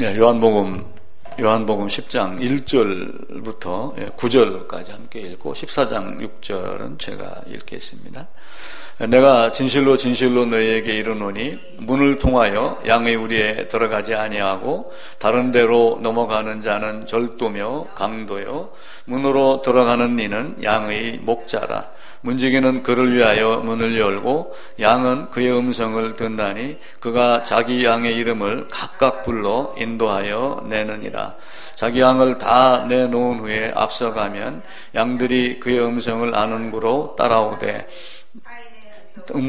네, 요한복음 10장 1절부터 9절까지 함께 읽고 14장 6절은 제가 읽겠습니다. 내가 진실로 진실로 너희에게 이르노니 문을 통하여 양의 우리에 들어가지 아니하고 다른 데로 넘어가는 자는 절도며 강도요 문으로 들어가는 이는 양의 목자라. 문지기는 그를 위하여 문을 열고 양은 그의 음성을 듣나니 그가 자기 양의 이름을 각각 불러 인도하여 내느니라. 자기 양을 다 내놓은 후에 앞서가면 양들이 그의 음성을 아는 고로 따라오되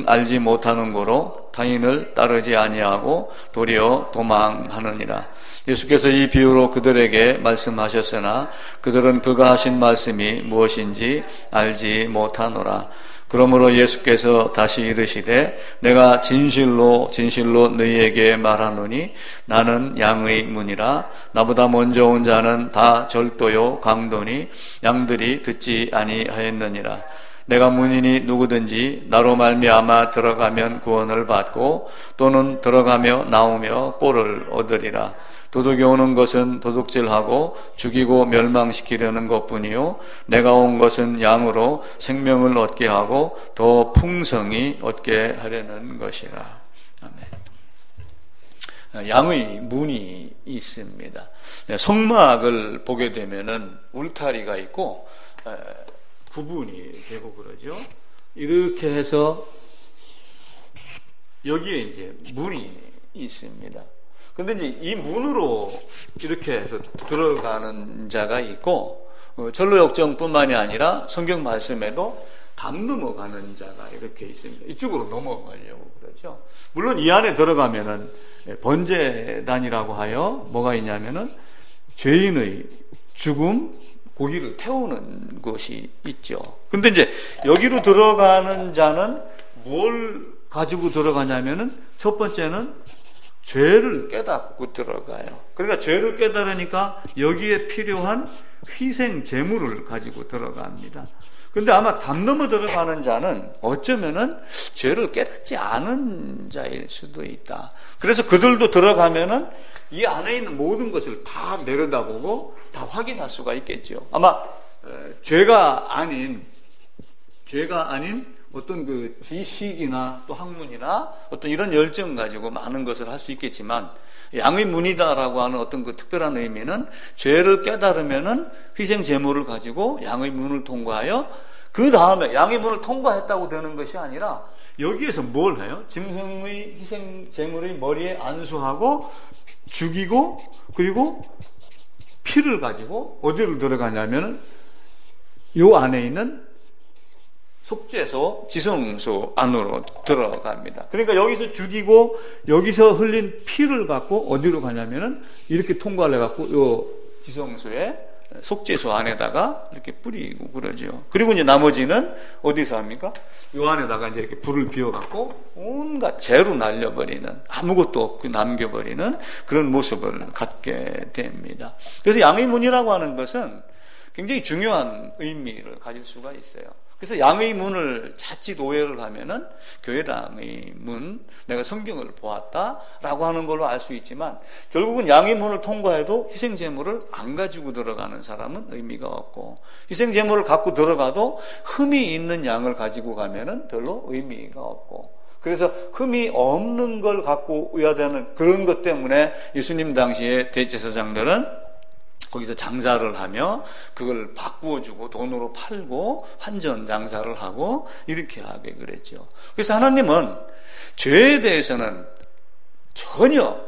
알지 못하는 고로 타인을 따르지 아니하고 도리어 도망하느니라. 예수께서 이 비유로 그들에게 말씀하셨으나 그들은 그가 하신 말씀이 무엇인지 알지 못하노라. 그러므로 예수께서 다시 이르시되 내가 진실로 진실로 너희에게 말하노니 나는 양의 문이라. 나보다 먼저 온 자는 다 절도요 강도니 양들이 듣지 아니하였느니라. 내가 문이니 누구든지 나로 말미암아 들어가면 구원을 받고 또는 들어가며 나오며 꼴을 얻으리라. 도둑이 오는 것은 도둑질하고 죽이고 멸망시키려는 것뿐이요 내가 온 것은 양으로 생명을 얻게 하고 더 풍성히 얻게 하려는 것이라. 아멘. 양의 문이 있습니다. 성막을 보게 되면은 울타리가 있고 구분이 되고 그러죠. 이렇게 해서 여기에 이제 문이 있습니다. 근데 이제 이 문으로 이렇게 해서 들어가는 자가 있고, 전로역정뿐만이 아니라 성경 말씀에도 담 넘어가는 자가 이렇게 있습니다. 이쪽으로 넘어가려고 그러죠. 물론 이 안에 들어가면은 번제단이라고 하여 뭐가 있냐면은 죄인의 죽음, 고기를 태우는 곳이 있죠. 근데 이제 여기로 들어가는 자는 뭘 가지고 들어가냐면은 첫 번째는 죄를 깨닫고 들어가요. 그러니까 죄를 깨달으니까 여기에 필요한 희생 제물을 가지고 들어갑니다. 근데 아마 담 넘어 들어가는 자는 어쩌면은 죄를 깨닫지 않은 자일 수도 있다. 그래서 그들도 들어가면은 이 안에 있는 모든 것을 다 내려다보고 다 확인할 수가 있겠죠. 아마 죄가 아닌 어떤 그 지식이나 또 학문이나 어떤 이런 열정 가지고 많은 것을 할 수 있겠지만 양의 문이다라고 하는 어떤 그 특별한 의미는 죄를 깨달으면은 희생 제물을 가지고 양의 문을 통과하여 그 다음에 양의 문을 통과했다고 되는 것이 아니라 여기에서 뭘 해요? 짐승의 희생 제물의 머리에 안수하고 죽이고 그리고 피를 가지고 어디로 들어가냐면은 요 안에 있는 속죄소, 지성소 안으로 들어갑니다. 그러니까 여기서 죽이고 여기서 흘린 피를 갖고 어디로 가냐면은 이렇게 통과를 해갖고 요 지성소에 속죄소 안에다가 이렇게 뿌리고 그러죠. 그리고 이제 나머지는 어디서 합니까? 요 안에다가 이제 이렇게 불을 비워갖고 온갖 재로 날려버리는, 아무것도 없고 남겨버리는 그런 모습을 갖게 됩니다. 그래서 양의 문이라고 하는 것은 굉장히 중요한 의미를 가질 수가 있어요. 그래서 양의 문을 자칫 오해를 하면은 교회당의 문, 내가 성경을 보았다라고 하는 걸로 알 수 있지만 결국은 양의 문을 통과해도 희생제물을 안 가지고 들어가는 사람은 의미가 없고 희생제물을 갖고 들어가도 흠이 있는 양을 가지고 가면은 별로 의미가 없고 그래서 흠이 없는 걸 갖고 오야 되는 그런 것 때문에 예수님 당시에 대제사장들은 거기서 장사를 하며 그걸 바꾸어주고 돈으로 팔고 환전 장사를 하고 이렇게 하게 그랬죠. 그래서 하나님은 죄에 대해서는 전혀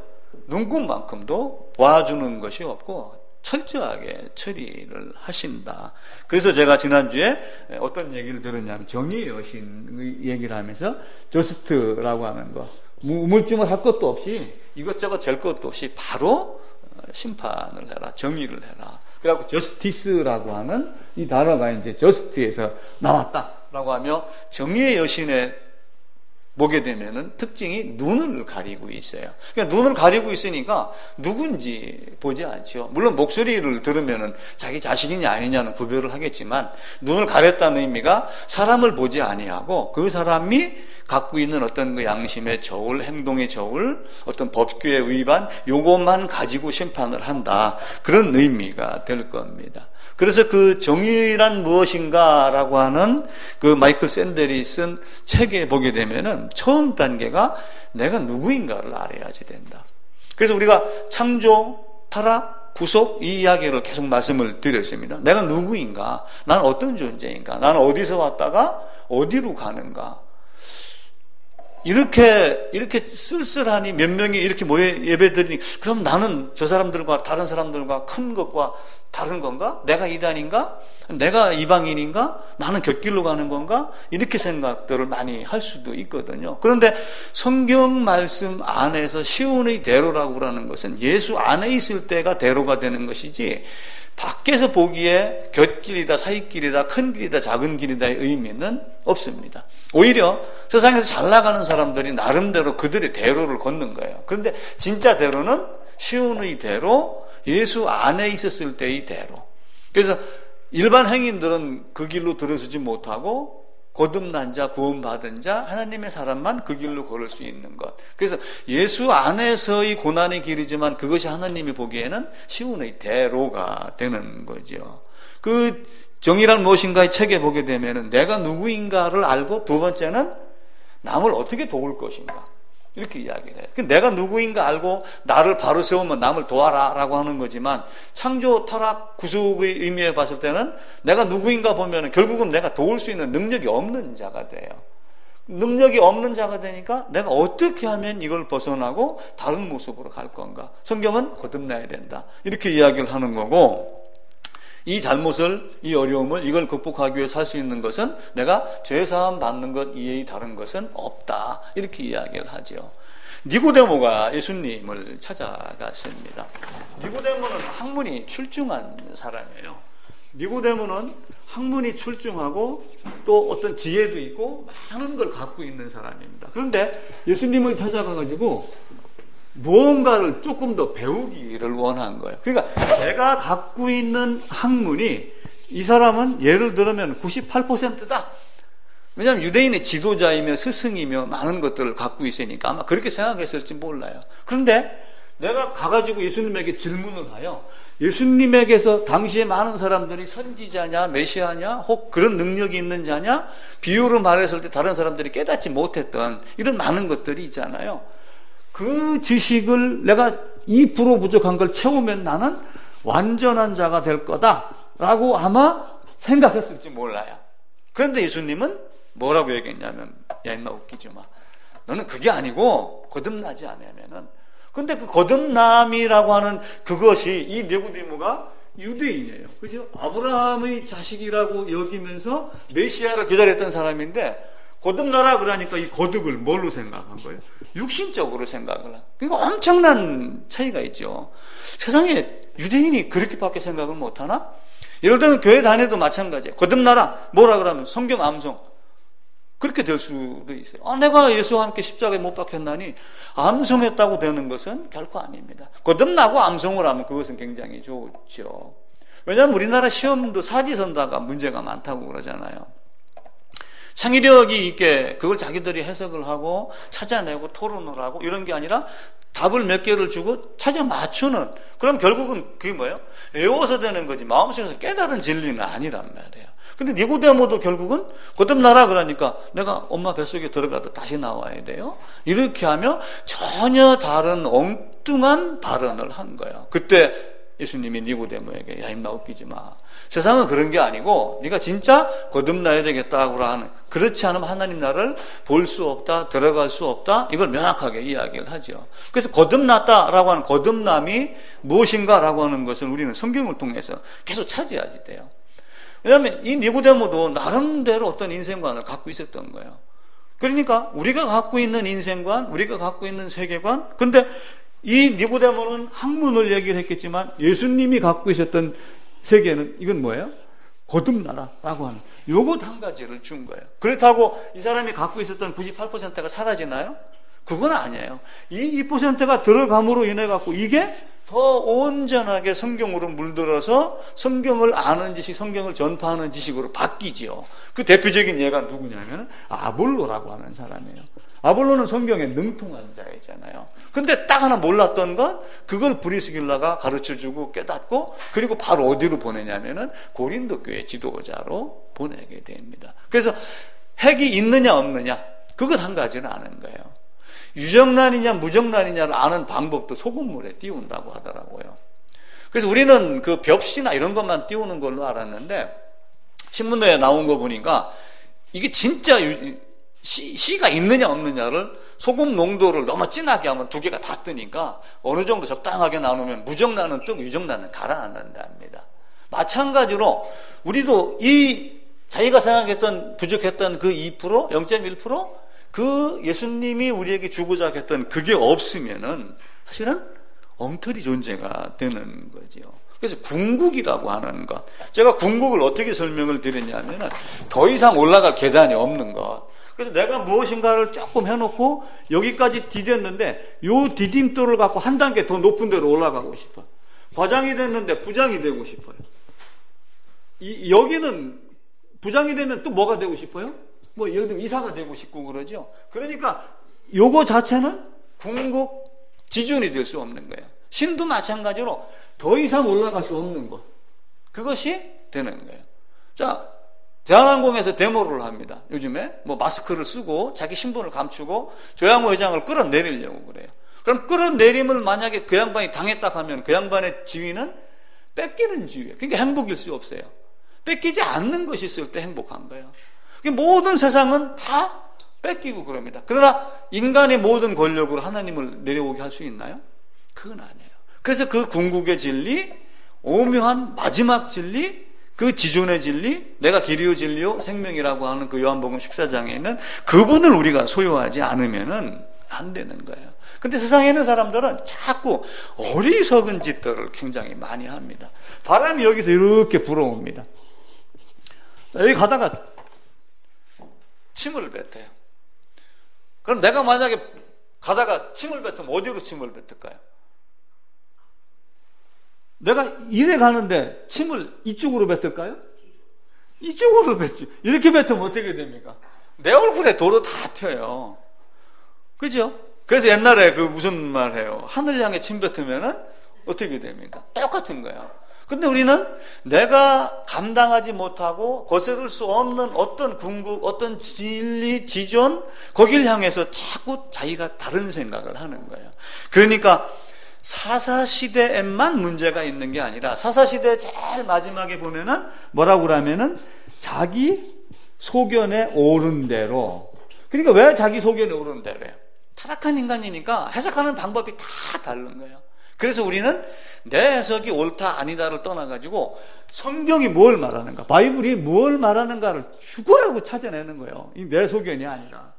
눈꼽만큼도 봐주는 것이 없고 철저하게 처리를 하신다. 그래서 제가 지난주에 어떤 얘기를 들었냐면 정의의 여신의 얘기를 하면서 저스트라고 하는 거, 우물쭈물 할 것도 없이 이것저것 잴 것도 없이 바로 심판을 해라, 정의를 해라. 그래갖고 저스티스라고 하는 이 단어가 이제 저스트에서 나왔다라고 하며 정의의 여신의 보게 되면은 특징이 눈을 가리고 있어요. 그러니까 눈을 가리고 있으니까 누군지 보지 않죠. 물론 목소리를 들으면은 자기 자식이냐 아니냐는 구별을 하겠지만 눈을 가렸다는 의미가 사람을 보지 아니하고 그 사람이 갖고 있는 어떤 그 양심의 저울, 행동의 저울, 어떤 법규의 위반 요것만 가지고 심판을 한다. 그런 의미가 될 겁니다. 그래서 그 정의란 무엇인가라고 하는 그 마이클 샌델이 쓴 책에 보게 되면은 처음 단계가 내가 누구인가를 알아야지 된다. 그래서 우리가 창조, 타락, 구속 이 이야기를 계속 말씀을 드렸습니다. 내가 누구인가? 나는 어떤 존재인가? 나는 어디서 왔다가 어디로 가는가? 이렇게 쓸쓸하니 몇 명이 이렇게 모여 예배드리니 그럼 나는 저 사람들과 다른 사람들과 큰 것과 다른 건가? 내가 이단인가? 내가 이방인인가? 나는 곁길로 가는 건가? 이렇게 생각들을 많이 할 수도 있거든요. 그런데 성경 말씀 안에서 시온의 대로라고 하는 것은 예수 안에 있을 때가 대로가 되는 것이지 밖에서 보기에 곁길이다, 사이길이다, 큰 길이다, 작은 길이다의 의미는 없습니다. 오히려 세상에서 잘 나가는 사람들이 나름대로 그들의 대로를 걷는 거예요. 그런데 진짜 대로는 시온의 대로, 예수 안에 있었을 때의 대로. 그래서 일반 행인들은 그 길로 들어서지 못하고 거듭난 자, 구원받은 자, 하나님의 사람만 그 길로 걸을 수 있는 것. 그래서 예수 안에서의 고난의 길이지만 그것이 하나님이 보기에는 시온의 대로가 되는 거죠. 그 정의란 무엇인가의 책에 보게 되면은 내가 누구인가를 알고 두 번째는 남을 어떻게 도울 것인가. 이렇게 이야기를 해요. 내가 누구인가 알고 나를 바로 세우면 남을 도와라 라고 하는 거지만 창조, 타락, 구속의 의미에 봤을 때는 내가 누구인가 보면 결국은 내가 도울 수 있는 능력이 없는 자가 돼요. 능력이 없는 자가 되니까 내가 어떻게 하면 이걸 벗어나고 다른 모습으로 갈 건가. 성경은 거듭나야 된다. 이렇게 이야기를 하는 거고 이 잘못을, 이 어려움을, 이걸 극복하기 위해 살 수 있는 것은 내가 죄사함 받는 것 이외의 다른 것은 없다. 이렇게 이야기를 하죠. 니고데모가 예수님을 찾아갔습니다. 니고데모는 학문이 출중한 사람이에요. 니고데모는 학문이 출중하고 또 어떤 지혜도 있고 많은 걸 갖고 있는 사람입니다. 그런데 예수님을 찾아가가지고 무언가를 조금 더 배우기를 원한 거예요. 그러니까 내가 갖고 있는 학문이 이 사람은 예를 들면 98%다. 왜냐하면 유대인의 지도자이며 스승이며 많은 것들을 갖고 있으니까 아마 그렇게 생각했을지 몰라요. 그런데 내가 가가지고 예수님에게 질문을 하여 예수님에게서 당시에 많은 사람들이 선지자냐 메시아냐 혹 그런 능력이 있는 자냐 비유로 말했을 때 다른 사람들이 깨닫지 못했던 이런 많은 것들이 있잖아요. 그 지식을 내가 2% 부족한 걸 채우면 나는 완전한 자가 될 거다라고 아마 생각했을지 몰라요. 그런데 예수님은 뭐라고 얘기했냐면 야 임마 웃기지 마. 너는 그게 아니고 거듭나지 않으면은 근데 그 거듭남이라고 하는 그것이 이 니고데모가 유대인이에요. 그죠? 아브라함의 자식이라고 여기면서 메시아를 기다렸던 사람인데 거듭나라 그러니까 이 거듭을 뭘로 생각한 거예요? 육신적으로 생각을 한. 그러니까 엄청난 차이가 있죠. 세상에 유대인이 그렇게밖에 생각을 못하나? 예를 들면 교회 다녀도 마찬가지예요. 거듭나라 뭐라 그러면 성경 암송 그렇게 될 수도 있어요. 내가 예수와 함께 십자가에 못 박혔나니 암송했다고 되는 것은 결코 아닙니다. 거듭나고 암송을 하면 그것은 굉장히 좋죠. 왜냐하면 우리나라 시험도 사지선다가 문제가 많다고 그러잖아요. 창의력이 있게 그걸 자기들이 해석을 하고 찾아내고 토론을 하고 이런 게 아니라 답을 몇 개를 주고 찾아 맞추는 그럼 결국은 그게 뭐예요? 외워서 되는 거지 마음속에서 깨달은 진리는 아니란 말이에요. 근데 니고데모도 결국은 거듭나라 그러니까 내가 엄마 뱃속에 들어가도 다시 나와야 돼요. 이렇게 하며 전혀 다른 엉뚱한 발언을 한 거예요. 그때 예수님이 니고데모에게 야 임마 웃기지 마. 세상은 그런 게 아니고 네가 진짜 거듭나야 되겠다고 하는 그렇지 않으면 하나님 나라를 볼 수 없다. 들어갈 수 없다. 이걸 명확하게 이야기를 하죠. 그래서 거듭났다라고 하는 거듭남이 무엇인가라고 하는 것을 우리는 성경을 통해서 계속 찾아야지 돼요. 왜냐하면 이 니고데모도 나름대로 어떤 인생관을 갖고 있었던 거예요. 그러니까 우리가 갖고 있는 인생관, 우리가 갖고 있는 세계관 그런데 이 니고데모는 학문을 얘기를 했겠지만 예수님이 갖고 있었던 세계는 이건 뭐예요? 거듭나라 라고 하는 요것 한 가지를 준 거예요. 그렇다고 이 사람이 갖고 있었던 98%가 사라지나요? 그건 아니에요. 이 2%가 들어감으로 인해 갖고 이게 더 온전하게 성경으로 물들어서 성경을 아는 지식, 성경을 전파하는 지식으로 바뀌지요. 그 대표적인 예가 누구냐면 아볼로라고 하는 사람이에요. 아볼로는 성경에 능통한 자이잖아요. 근데 딱 하나 몰랐던 건 그걸 브리스길라가 가르쳐주고 깨닫고 그리고 바로 어디로 보내냐면은 고린도 교회 지도자로 보내게 됩니다. 그래서 핵이 있느냐 없느냐 그것 한 가지는 아는 거예요. 유정란이냐 무정란이냐를 아는 방법도 소금물에 띄운다고 하더라고요. 그래서 우리는 그 벽시나 이런 것만 띄우는 걸로 알았는데 신문에 나온 거 보니까 이게 진짜 씨가 있느냐 없느냐를 소금 농도를 너무 진하게 하면 두 개가 다 뜨니까 어느 정도 적당하게 나누면 무정란은 뜨고 유정란은 가라앉는답니다. 마찬가지로 우리도 이 자기가 생각했던 부족했던 그 2%, 0.1% 그 예수님이 우리에게 주고자 했던 그게 없으면은 사실은 엉터리 존재가 되는 거죠. 그래서 궁극이라고 하는 것. 제가 궁극을 어떻게 설명을 드렸냐면은 더 이상 올라갈 계단이 없는 것. 그래서 내가 무엇인가를 조금 해놓고 여기까지 디뎠는데 요 디딤돌을 갖고 한 단계 더 높은 데로 올라가고 싶어. 과장이 됐는데 부장이 되고 싶어요. 여기는 부장이 되면 또 뭐가 되고 싶어요? 뭐 예를 들면 이사가 되고 싶고 그러죠. 그러니까 요거 자체는 궁극 지존이 될 수 없는 거예요. 신도 마찬가지로 더 이상 올라갈 수 없는 것. 그것이 되는 거예요. 자, 대한항공에서 데모를 합니다. 요즘에 뭐 마스크를 쓰고 자기 신분을 감추고 조양호 회장을 끌어내리려고 그래요. 그럼 끌어내림을 만약에 그 양반이 당했다 하면 그 양반의 지위는 뺏기는 지위예요. 그러니까 행복일 수 없어요. 뺏기지 않는 것이 있을 때 행복한 거예요. 모든 세상은 다 뺏기고 그럽니다. 그러나 인간의 모든 권력으로 하나님을 내려오게 할 수 있나요? 그건 아니에요. 그래서 그 궁극의 진리, 오묘한 마지막 진리, 그 지존의 진리, 내가 길이요 진리요 생명이라고 하는 그 요한복음 14장에 있는 그분을 우리가 소유하지 않으면은 안 되는 거예요. 근데 세상에 있는 사람들은 자꾸 어리석은 짓들을 굉장히 많이 합니다. 바람이 여기서 이렇게 불어옵니다. 여기 가다가 침을 뱉어요. 그럼 내가 만약에 가다가 침을 뱉으면 어디로 침을 뱉을까요? 내가 이래 가는데 침을 이쪽으로 뱉을까요? 이쪽으로 뱉지. 이렇게 뱉으면 어떻게 됩니까? 내 얼굴에 도로 다 튀어요. 그죠? 그래서 옛날에 그 무슨 말 해요? 하늘 향해 침 뱉으면은 어떻게 됩니까? 똑같은 거예요. 근데 우리는 내가 감당하지 못하고 거스를 수 없는 어떤 궁극, 어떤 진리, 지존, 거길 향해서 자꾸 자기가 다른 생각을 하는 거예요. 그러니까 사사시대에만 문제가 있는 게 아니라 사사시대 제일 마지막에 보면은 뭐라고 그러면은 자기 소견에 오른 대로. 그러니까 왜 자기 소견에 오른 대로예요? 타락한 인간이니까 해석하는 방법이 다 다른 거예요. 그래서 우리는 내 해석이 옳다 아니다를 떠나가지고 성경이 뭘 말하는가, 바이블이 뭘 말하는가를 죽으라고 찾아내는 거예요. 이 내 소견이 아니라.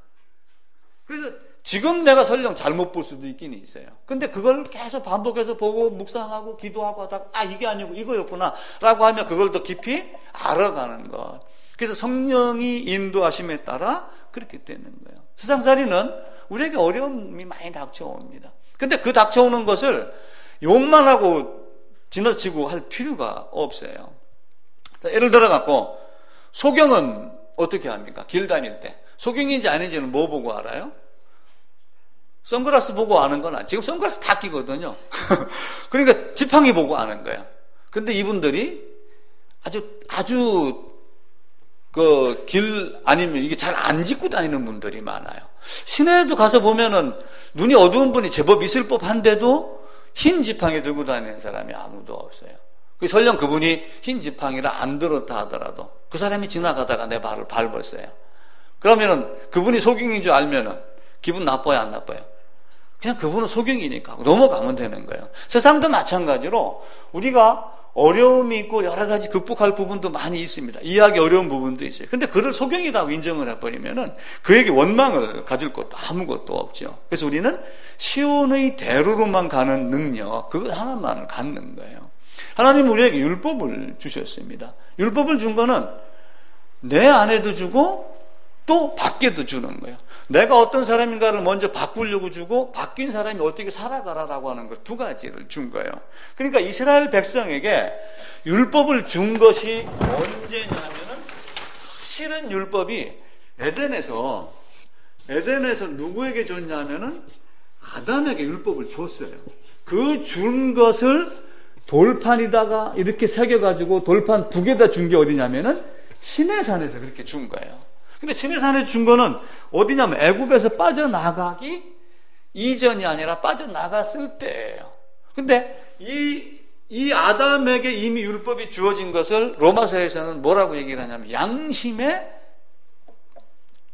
그래서 지금 내가 설령 잘못 볼 수도 있긴 있어요. 근데 그걸 계속 반복해서 보고 묵상하고 기도하고 하다가 이게 아니고 이거였구나 라고 하면 그걸 더 깊이 알아가는 것. 그래서 성령이 인도하심에 따라 그렇게 되는 거예요. 세상살이는 우리에게 어려움이 많이 닥쳐옵니다. 근데 그 닥쳐오는 것을 욕만 하고 지나치고 할 필요가 없어요. 예를 들어 갖고 소경은 어떻게 합니까? 길 다닐 때 소경인지 아닌지는 뭐 보고 알아요? 선글라스 보고 아는 건 아니에요. 지금 선글라스 다 끼거든요. 그러니까 지팡이 보고 아는 거예요. 근데 이분들이 아주 그 길 아니면 이게 잘 안 짚고 다니는 분들이 많아요. 시내에도 가서 보면은 눈이 어두운 분이 제법 있을 법한데도 흰 지팡이 들고 다니는 사람이 아무도 없어요. 설령 그분이 흰 지팡이를 안 들었다 하더라도 그 사람이 지나가다가 내 발을 밟았어요. 그러면은 그분이 소경인 줄 알면은 기분 나빠요, 안 나빠요? 그냥 그분은 소경이니까 넘어가면 되는 거예요. 세상도 마찬가지로 우리가 어려움이 있고 여러 가지 극복할 부분도 많이 있습니다. 이해하기 어려운 부분도 있어요. 근데 그를 소경이라고 인정을 해버리면은 그에게 원망을 가질 것도 아무것도 없죠. 그래서 우리는 시온의 대로로만 가는 능력, 그것 하나만을 갖는 거예요. 하나님은 우리에게 율법을 주셨습니다. 율법을 준 거는 내 안에도 주고 또 밖에도 주는 거예요. 내가 어떤 사람인가를 먼저 바꾸려고 주고 바뀐 사람이 어떻게 살아가라라고 하는 것 두 가지를 준 거예요. 그러니까 이스라엘 백성에게 율법을 준 것이 언제냐면은 사실은 율법이 에덴에서 누구에게 줬냐면은 아담에게 율법을 줬어요. 그 준 것을 돌판에다가 이렇게 새겨가지고 돌판 두 개다 준 게 어디냐면은 시내산에서 그렇게 준 거예요. 근데 시내산에 준 거는 어디냐면 애굽에서 빠져나가기 이전이 아니라 빠져나갔을 때예요. 근데 이 아담에게 이미 율법이 주어진 것을 로마서에서는 뭐라고 얘기를 하냐면 양심에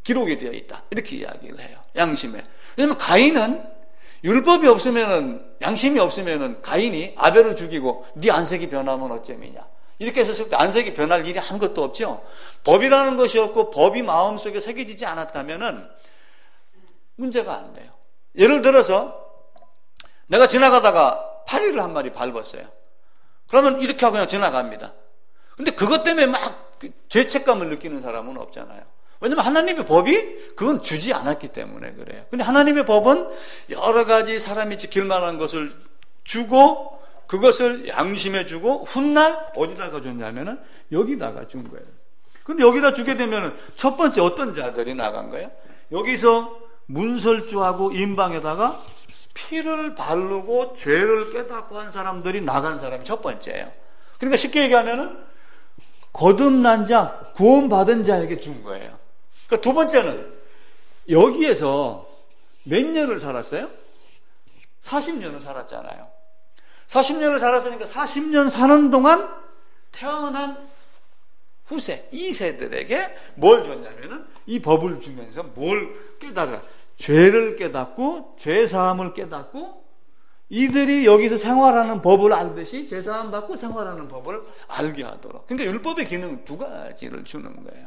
기록이 되어 있다. 이렇게 이야기를 해요. 양심에. 왜냐면 가인은 율법이 없으면은, 양심이 없으면은 가인이 아벨을 죽이고 네 안색이 변하면 어쩌미냐. 이렇게 했었을 때 안색이 변할 일이 아무것도 없죠. 법이라는 것이 없고 법이 마음속에 새겨지지 않았다면은 문제가 안 돼요. 예를 들어서 내가 지나가다가 파리를 한 마리 밟았어요. 그러면 이렇게 하고 그냥 지나갑니다. 근데 그것 때문에 막 죄책감을 느끼는 사람은 없잖아요. 왜냐면 하나님의 법이 그건 주지 않았기 때문에 그래요. 근데 하나님의 법은 여러 가지 사람이 지킬 만한 것을 주고 그것을 양심에 주고 훗날 어디다가 줬냐면은 여기다가 준 거예요. 근데 여기다 주게 되면은 첫 번째 어떤 자들이 나간 거예요? 여기서 문설주하고 임방에다가 피를 바르고 죄를 깨닫고 한 사람들이 나간 사람이 첫 번째예요. 그러니까 쉽게 얘기하면은 거듭난 자, 구원받은 자에게 준 거예요. 그러니까 두 번째는 여기에서 몇 년을 살았어요? 40년을 살았잖아요. 40년을 살았으니까 40년 사는 동안 태어난 후세, 2세들에게 뭘 줬냐면은 이 법을 주면서 뭘 깨달아? 죄를 깨닫고 죄사함을 깨닫고 이들이 여기서 생활하는 법을 알듯이 죄사함 받고 생활하는 법을 알게 하도록. 그러니까 율법의 기능 두 가지를 주는 거예요.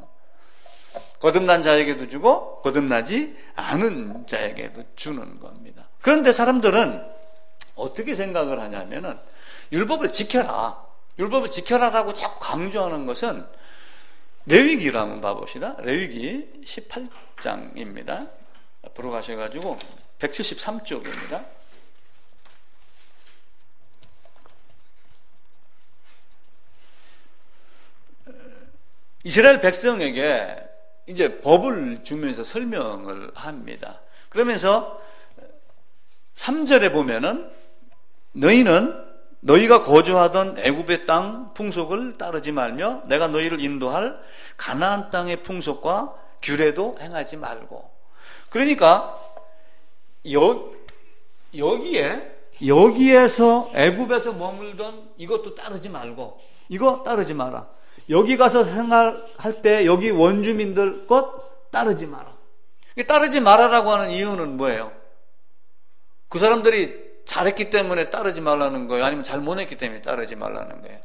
거듭난 자에게도 주고 거듭나지 않은 자에게도 주는 겁니다. 그런데 사람들은 어떻게 생각을 하냐면은 율법을 지켜라. 율법을 지켜라라고 자꾸 강조하는 것은 레위기를 한번 봐봅시다. 레위기 18장입니다. 앞으로 가셔가지고 173쪽입니다. 이스라엘 백성에게 이제 법을 주면서 설명을 합니다. 그러면서 3절에 보면은 너희가 거주하던 애굽의 땅 풍속을 따르지 말며 내가 너희를 인도할 가나안 땅의 풍속과 규례도 행하지 말고. 그러니까 여기에서 애굽에서 머물던 이것도 따르지 말고 이거 따르지 마라. 여기 가서 생활할 때 여기 원주민들 것 따르지 마라. 따르지 마라라고 하는 이유는 뭐예요? 그 사람들이 잘했기 때문에 따르지 말라는 거예요? 아니면 잘못했기 때문에 따르지 말라는 거예요?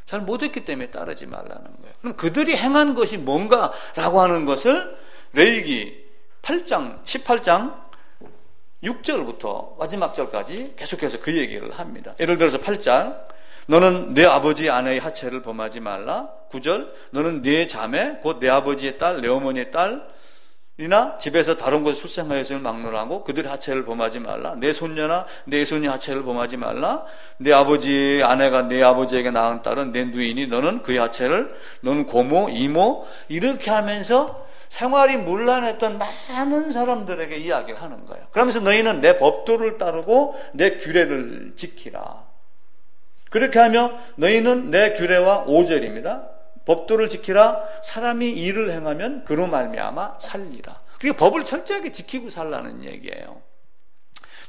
잘못했기 때문에 따르지 말라는 거예요. 그럼 그들이 행한 것이 뭔가라고 하는 것을 레위기 18장 6절부터 마지막 절까지 계속해서 그 얘기를 합니다. 예를 들어서 8절 너는 내 아버지 아내의 하체를 범하지 말라. 9절 너는 네 자매 곧 내 아버지의 딸 내 어머니의 딸이나 집에서 다른 곳에 출생하였음을 막론하고 그들의 하체를 범하지 말라. 내 손녀나 내 손녀 하체를 범하지 말라. 내 아버지의 아내가 내 아버지에게 낳은 딸은 내 누이니 너는 그의 하체를 너는 고모 이모 이렇게 하면서 생활이 문란했던 많은 사람들에게 이야기를 하는 거예요. 그러면서 너희는 내 법도를 따르고 내 규례를 지키라. 그렇게 하며 너희는 내 규례와 5절입니다. 법도를 지키라. 사람이 일을 행하면 그로 말미암아 살리라. 그러니까 법을 철저하게 지키고 살라는 얘기예요.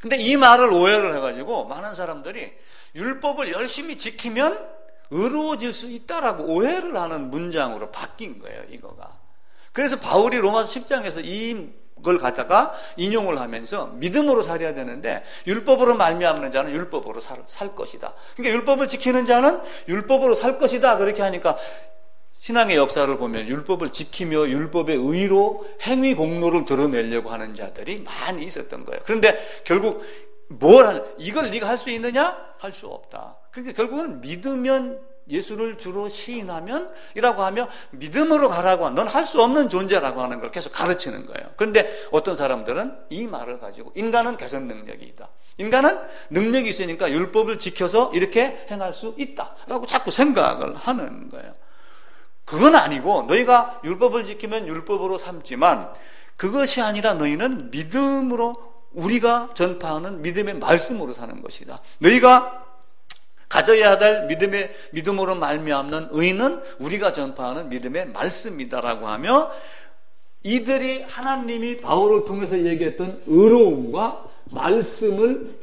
근데 이 말을 오해를 해가지고 많은 사람들이 율법을 열심히 지키면 의로워질 수 있다라고 오해를 하는 문장으로 바뀐 거예요, 이거가. 그래서 바울이 로마서 10장에서 이걸 갖다가 인용을 하면서 믿음으로 살아야 되는데 율법으로 말미암는 자는 율법으로 살 것이다. 그러니까 율법을 지키는 자는 율법으로 살 것이다. 그렇게 하니까 신앙의 역사를 보면 율법을 지키며 율법의 의로 행위 공로를 드러내려고 하는 자들이 많이 있었던 거예요. 그런데 결국 이걸 네가 할 수 있느냐? 할 수 없다. 그러니까 결국은 믿으면 예수를 주로 시인하면 이라고 하며 믿음으로 가라고 넌 할 수 없는 존재라고 하는 걸 계속 가르치는 거예요. 그런데 어떤 사람들은 이 말을 가지고 인간은 개선 능력이 있다. 인간은 능력이 있으니까 율법을 지켜서 이렇게 행할 수 있다라고 자꾸 생각을 하는 거예요. 그건 아니고 너희가 율법을 지키면 율법으로 삼지만 그것이 아니라 너희는 믿음으로 우리가 전파하는 믿음의 말씀으로 사는 것이다. 너희가 가져야 될 믿음으로 말미암는 의는 우리가 전파하는 믿음의 말씀이다라고 하며 이들이 하나님이 바울을 통해서 얘기했던 의로움과 말씀을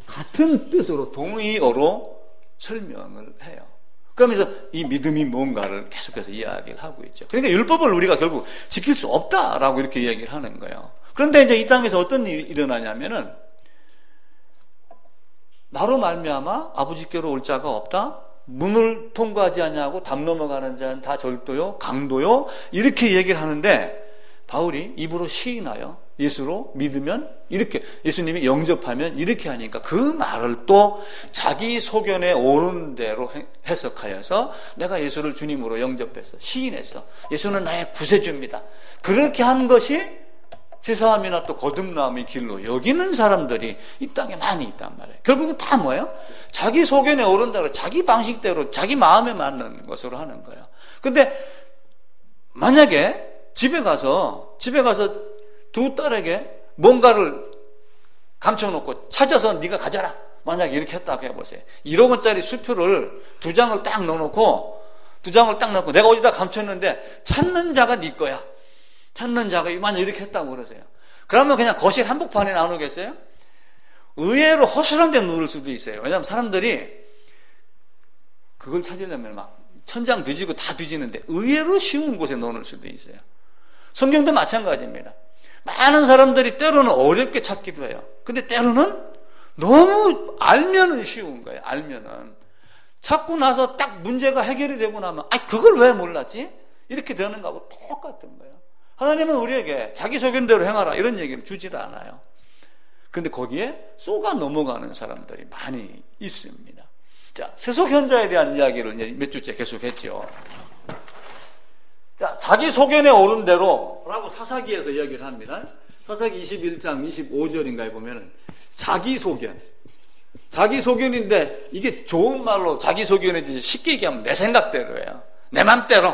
같은 뜻으로 동의어로 설명을 해요. 그러면서 이 믿음이 뭔가를 계속해서 이야기를 하고 있죠. 그러니까 율법을 우리가 결국 지킬 수 없다라고 이렇게 이야기를 하는 거예요. 그런데 이제 이 땅에서 어떤 일이 일어나냐면은 나로 말미암아 아버지께로 올 자가 없다. 문을 통과하지 않냐고 담 넘어가는 자는 다 절도요, 강도요 이렇게 얘기를 하는데 바울이 입으로 시인하여 예수로 믿으면 이렇게 예수님이 영접하면 이렇게 하니까 그 말을 또 자기 소견에 옳은 대로 해석하여서 내가 예수를 주님으로 영접했어, 시인했어, 예수는 나의 구세주입니다. 그렇게 한 것이 제사함이나 또 거듭남의 길로 여기는 사람들이 이 땅에 많이 있단 말이에요. 결국은 다 뭐예요? 자기 소견에 옳은 대로 자기 방식대로 자기 마음에 맞는 것으로 하는 거예요. 근데 만약에 집에 가서 두 딸에게 뭔가를 감춰놓고 찾아서 네가 가져라, 만약에 이렇게 했다고 해보세요. 1억 원짜리 수표를 2장을 딱 넣어놓고 내가 어디다 감췄는데 찾는 자가 네 거야. 찾는 자가 만약 이렇게 했다고 그러세요. 그러면 그냥 거실 한복판에 나누겠어요? 의외로 허술한 데 누울 수도 있어요. 왜냐하면 사람들이 그걸 찾으려면 막 천장 뒤지고 다 뒤지는데 의외로 쉬운 곳에 넣을 수도 있어요. 성경도 마찬가지입니다. 많은 사람들이 때로는 어렵게 찾기도 해요. 근데 때로는 너무 알면은 쉬운 거예요. 알면은. 찾고 나서 딱 문제가 해결이 되고 나면 그걸 왜 몰랐지? 이렇게 되는 거하고 똑같은 거예요. 하나님은 우리에게 자기 소견대로 행하라 이런 얘기를 주질 않아요. 그런데 거기에 쏘가 넘어가는 사람들이 많이 있습니다. 자, 세속현자에 대한 이야기를 이제 몇 주째 계속했죠. 자, 자기 소견에 옳은 대로라고 사사기에서 이야기를 합니다. 사사기 21장 25절인가에 보면은 자기 소견인데 이게 좋은 말로 자기 소견이지 쉽게 얘기하면 내 생각대로예요. 내 맘대로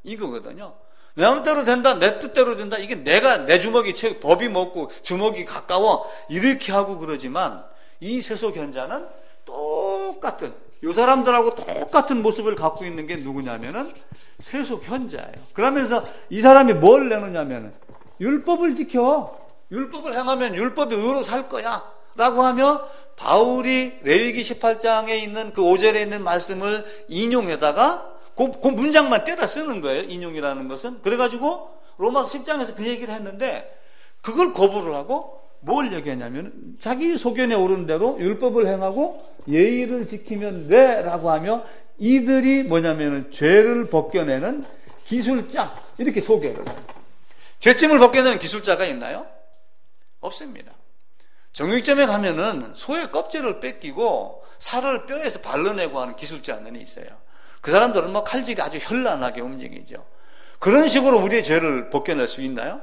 이거거든요. 내 맘대로 된다, 내 뜻대로 된다. 이게 내 주먹이 법이 먹고 주먹이 가까워 이렇게 하고 그러지만 이 세속현자는 똑같은 이 사람들하고 똑같은 모습을 갖고 있는 게 누구냐면은 세속현자예요. 그러면서 이 사람이 뭘 내놓냐면은 율법을 지켜, 율법을 행하면 율법이 의로 살 거야 라고 하며 바울이 레위기 18장에 있는 그 5절에 있는 말씀을 인용에다가 그 문장만 떼다 쓰는 거예요. 인용이라는 것은. 그래가지고 로마서 10장에서 그 얘기를 했는데 그걸 거부를 하고 뭘 얘기하냐면 자기 소견에 오른 대로 율법을 행하고 예의를 지키면 돼 라고 하며 이들이 뭐냐면 죄를 벗겨내는 기술자 이렇게 소개를 해요. 죄짐을 벗겨내는 기술자가 있나요? 없습니다. 정육점에 가면은 소의 껍질을 뺏기고 살을 뼈에서 발라내고 하는 기술자는 있어요. 그 사람들은 뭐 칼질이 아주 현란하게 움직이죠. 그런 식으로 우리의 죄를 벗겨낼 수 있나요?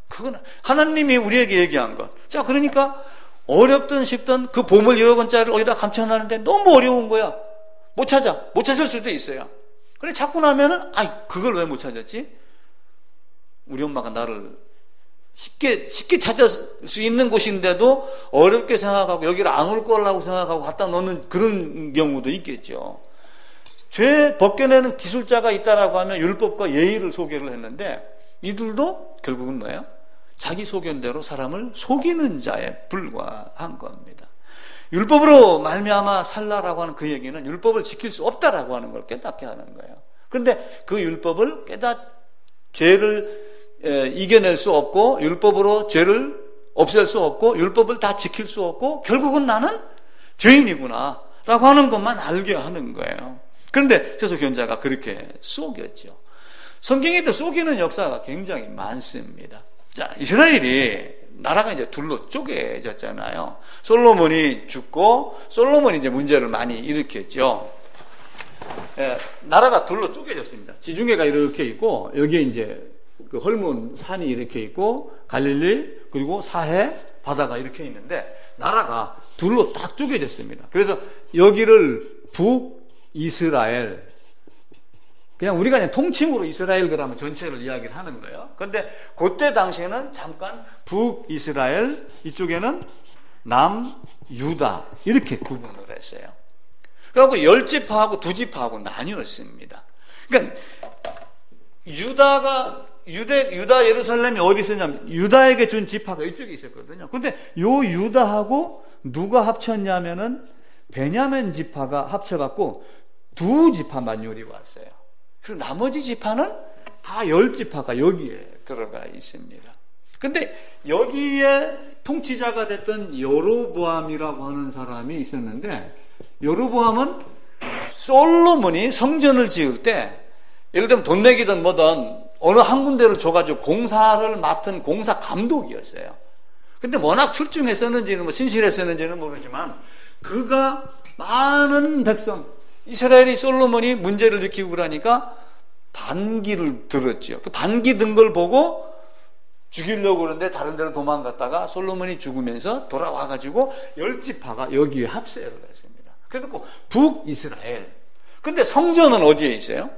그건 하나님이 우리에게 얘기한 것. 자, 그러니까 어렵든 쉽든 그 보물 1억 원짜리를 어디다 감춰놨는데 너무 어려운 거야. 못 찾을 수도 있어요. 그래 찾고 나면은 그걸 왜 못 찾았지? 우리 엄마가 나를 쉽게 찾을 수 있는 곳인데도 어렵게 생각하고 여기를 안 올 거라고 생각하고 갖다 놓는 그런 경우도 있겠죠. 죄 벗겨내는 기술자가 있다라고 하면 율법과 예의를 소개를 했는데 이들도 결국은 뭐예요? 자기 소견대로 사람을 속이는 자에 불과한 겁니다. 율법으로 말미암아 살라라고 하는 그 얘기는 율법을 지킬 수 없다라고 하는 걸 깨닫게 하는 거예요. 그런데 그 율법을 죄를 이겨낼 수 없고 율법으로 죄를 없앨 수 없고 율법을 다 지킬 수 없고 결국은 나는 죄인이구나 라고 하는 것만 알게 하는 거예요. 그런데 세속현자가 그렇게 속였죠. 성경에도 속이는 역사가 굉장히 많습니다. 자, 이스라엘이 나라가 이제 둘로 쪼개졌잖아요. 솔로몬이 죽고 솔로몬이 이제 문제를 많이 일으켰죠. 나라가 둘로 쪼개졌습니다. 지중해가 이렇게 있고 여기에 이제 그 헐몬 산이 이렇게 있고 갈릴리 그리고 사해 바다가 이렇게 있는데 나라가 둘로 딱 쪼개졌습니다. 그래서 여기를 북이스라엘, 그냥 우리가 그냥 통칭으로 이스라엘 그러면 전체를 이야기를 하는 거예요. 그런데 그때 당시에는 잠깐 북이스라엘, 이쪽에는 남유다 이렇게 구분을 했어요. 그리고 10지파하고 2지파하고 나뉘었습니다. 그러니까 유다 예루살렘이 어디 있었냐면 유다에게 준 지파가 이쪽에 있었거든요. 근데 요 유다하고 누가 합쳤냐면은 베냐민 지파가 합쳐갖고 2지파만 요리 왔어요. 그리고 나머지 지파는 다 10지파가 여기에 들어가 있습니다. 근데 여기에 통치자가 됐던 여로보암이라고 하는 사람이 있었는데, 여로보암은 솔로몬이 성전을 지을 때 예를 들면 돈 내기든 뭐든 어느 한 군데를 줘가지고 공사를 맡은 공사 감독이었어요. 근데 워낙 출중했었는지는 뭐 신실했었는지는 모르지만 그가 많은 백성, 이스라엘이 솔로몬이 문제를 일으키고 그러니까 반기를 들었죠. 그 반기 든 걸 보고 죽이려고 그러는데 다른 데로 도망갔다가 솔로몬이 죽으면서 돌아와가지고 10지파가 여기에 합세를 했습니다. 그래서 북이스라엘. 근데 성전은 어디에 있어요?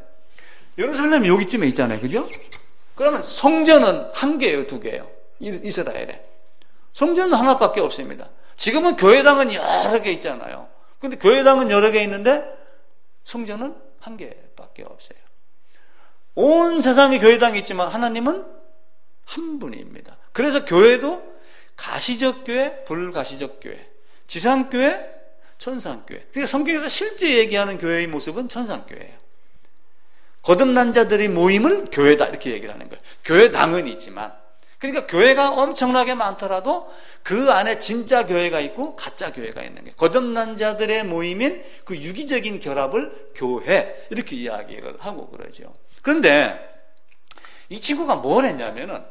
예루살렘이 여기쯤에 있잖아요. 그죠? 그러면 성전은 한 개예요, 2개예요? 이스라엘에. 성전은 하나밖에 없습니다. 지금은 교회당은 여러 개 있잖아요. 근데 교회당은 여러 개 있는데 성전은 한 개밖에 없어요. 온 세상에 교회당이 있지만 하나님은 한 분입니다. 그래서 교회도 가시적 교회, 불가시적 교회, 지상교회, 천상교회. 그러니까 성경에서 실제 얘기하는 교회의 모습은 천상교회예요. 거듭난 자들의 모임을 교회다 이렇게 얘기를 하는 거예요. 교회당은 있지만, 그러니까 교회가 엄청나게 많더라도 그 안에 진짜 교회가 있고 가짜 교회가 있는 거예요. 거듭난 자들의 모임인 그 유기적인 결합을 교회 이렇게 이야기를 하고 그러죠. 그런데 이 친구가 뭘 했냐면은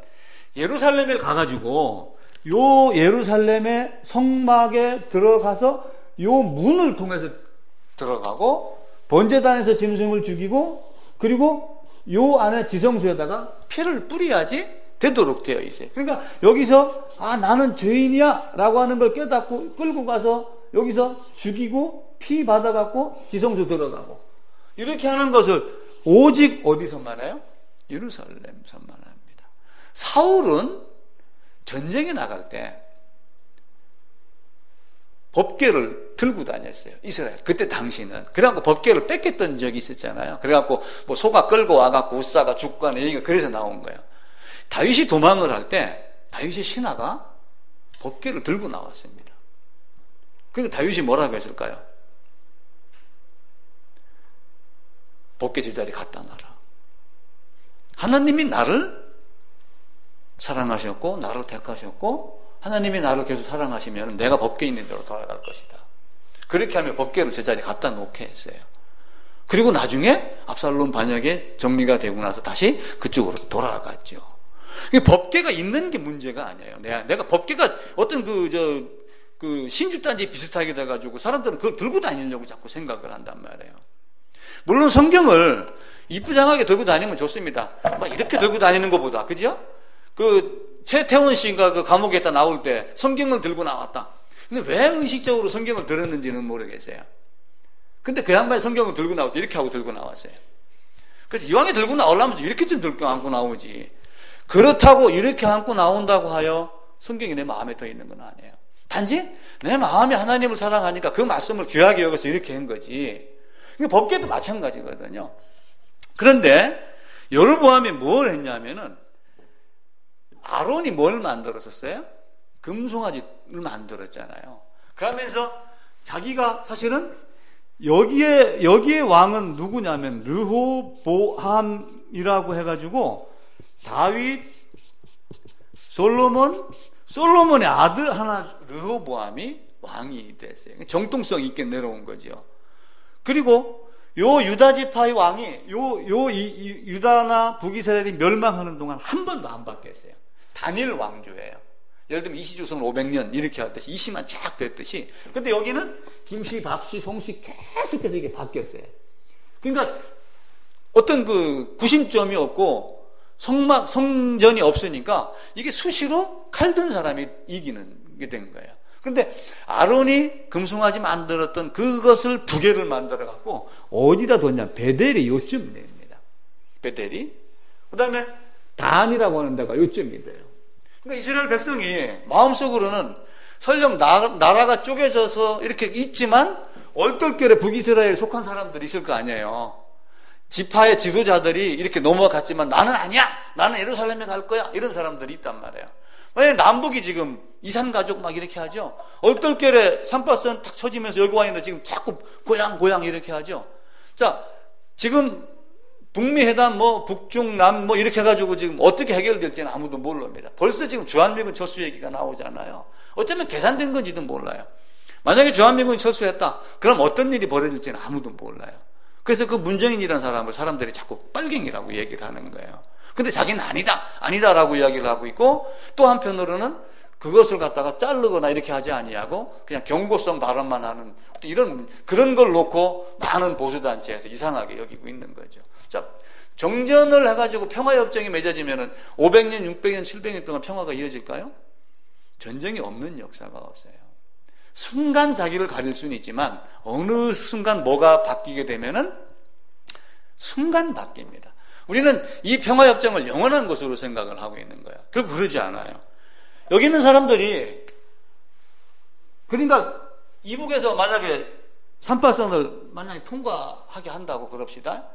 예루살렘에 가가지고 요 예루살렘의 성막에 들어가서 요 문을 통해서 들어가고 번제단에서 짐승을 죽이고 그리고 요 안에 지성소에다가 피를 뿌려야지 되도록 되어 있어요. 그러니까 여기서 나는 죄인이야 라고 하는 걸 깨닫고 끌고 가서 여기서 죽이고 피 받아갖고 지성소 들어가고 이렇게 하는 것을 오직 어디서만 해요? 예루살렘서만 합니다. 사울은 전쟁에 나갈 때 법궤를 들고 다녔어요. 이스라엘. 그때 당시는. 그래갖고 법궤를 뺏겼던 적이 있었잖아요. 그래갖고 뭐 소가 끌고 와갖고 우사가 죽고 하는 얘기가 그래서 나온 거예요. 다윗이 도망을 할 때 다윗의 신하가 법궤를 들고 나왔습니다. 그러니까 다윗이 뭐라고 했을까요? 법궤 제자리 갖다 놔라. 하나님이 나를 사랑하셨고 나를 택하셨고 하나님이 나를 계속 사랑하시면 내가 법궤 있는 대로 돌아갈 것이다. 그렇게 하면 법궤를 제자리에 갖다 놓게 했어요. 그리고 나중에 압살롬 반역에 정리가 되고 나서 다시 그쪽으로 돌아갔죠. 법궤가 있는 게 문제가 아니에요. 내가 법궤가 어떤 그 신주단지 비슷하게 돼가지고 사람들은 그걸 들고 다니려고 자꾸 생각을 한단 말이에요. 물론 성경을 이쁘장하게 들고 다니면 좋습니다. 막 이렇게 들고 다니는 것보다, 그죠? 그 최태원 씨가 그 감옥에다 나올 때 성경을 들고 나왔다. 근데 왜 의식적으로 성경을 들었는지는 모르겠어요. 근데 그 양반이 성경을 들고 나올 때 이렇게 하고 들고 나왔어요. 그래서 이왕에 들고 나오려면 이렇게 좀 들고 안고 나오지. 그렇다고 이렇게 안고 나온다고 하여 성경이 내 마음에 더 있는 건 아니에요. 단지 내 마음이 하나님을 사랑하니까 그 말씀을 귀하게 여겨서 이렇게 한 거지. 법궤도 마찬가지거든요. 그런데 여로보암이 뭘 했냐면은 아론이 뭘 만들었었어요? 금송아지를 만들었잖아요. 그러면서 자기가 사실은 여기에 왕은 누구냐면 르호보암이라고 해가지고 다윗, 솔로몬의 아들 하나 르호보암이 왕이 됐어요. 정통성 있게 내려온 거죠. 그리고 요 유다 지파의 왕이 유다나 북이스라엘이 멸망하는 동안 한 번도 안 바뀌었어요. 단일 왕조예요. 예를 들면 이시조선 500년 이렇게 하듯이 이시만 쫙 됐듯이. 근데 여기는 김씨, 박씨, 송씨 계속해서 이게 바뀌었어요. 그러니까 어떤 그 구심점이 없고 성전이 없으니까 이게 수시로 칼든 사람이 이기는 게 된 거예요. 그런데 아론이 금송아지 만들었던 그것을 두 개를 만들어 갖고 어디다 뒀냐? 베델이 요쯤 됩니다. 베델이. 그 다음에 단이라고 하는 데가 요쯤이 돼요. 그러니까 이스라엘 백성이 마음속으로는 설령 나라가 쪼개져서 이렇게 있지만 얼떨결에 북이스라엘에 속한 사람들이 있을 거 아니에요. 지파의 지도자들이 이렇게 넘어갔지만 나는 아니야, 나는 예루살렘에 갈 거야, 이런 사람들이 있단 말이에요. 만약에 남북이 지금 이산가족 막 이렇게 하죠. 얼떨결에 산바선 탁 쳐지면서 여기 와 있는데 지금 자꾸 고향 이렇게 하죠. 자, 지금 북미 회담 북중 남 이렇게 해가지고 지금 어떻게 해결될지는 아무도 모릅니다. 벌써 지금 주한미군 철수 얘기가 나오잖아요. 어쩌면 계산된 건지도 몰라요. 만약에 주한미군이 철수했다, 그럼 어떤 일이 벌어질지는 아무도 몰라요. 그래서 그 문정인이라는 사람을 사람들이 자꾸 빨갱이라고 얘기를 하는 거예요. 근데 자기는 아니다라고 이야기를 하고 있고, 또 한편으로는 그것을 갖다가 자르거나 이렇게 하지 아니하고 그냥 경고성 발언만 하는 그런 걸 놓고 많은 보수단체에서 이상하게 여기고 있는 거죠. 자, 정전을 해가지고 평화협정이 맺어지면은 500년, 600년, 700년 동안 평화가 이어질까요? 전쟁이 없는 역사가 없어요. 순간 자기를 가릴 수는 있지만 어느 순간 뭐가 바뀌게 되면은 순간 바뀝니다. 우리는 이 평화협정을 영원한 것으로 생각을 하고 있는 거예요. 결국 그러지 않아요. 여기 있는 사람들이, 그러니까 이북에서 만약에 38선을 만약에 통과하게 한다고 그럽시다.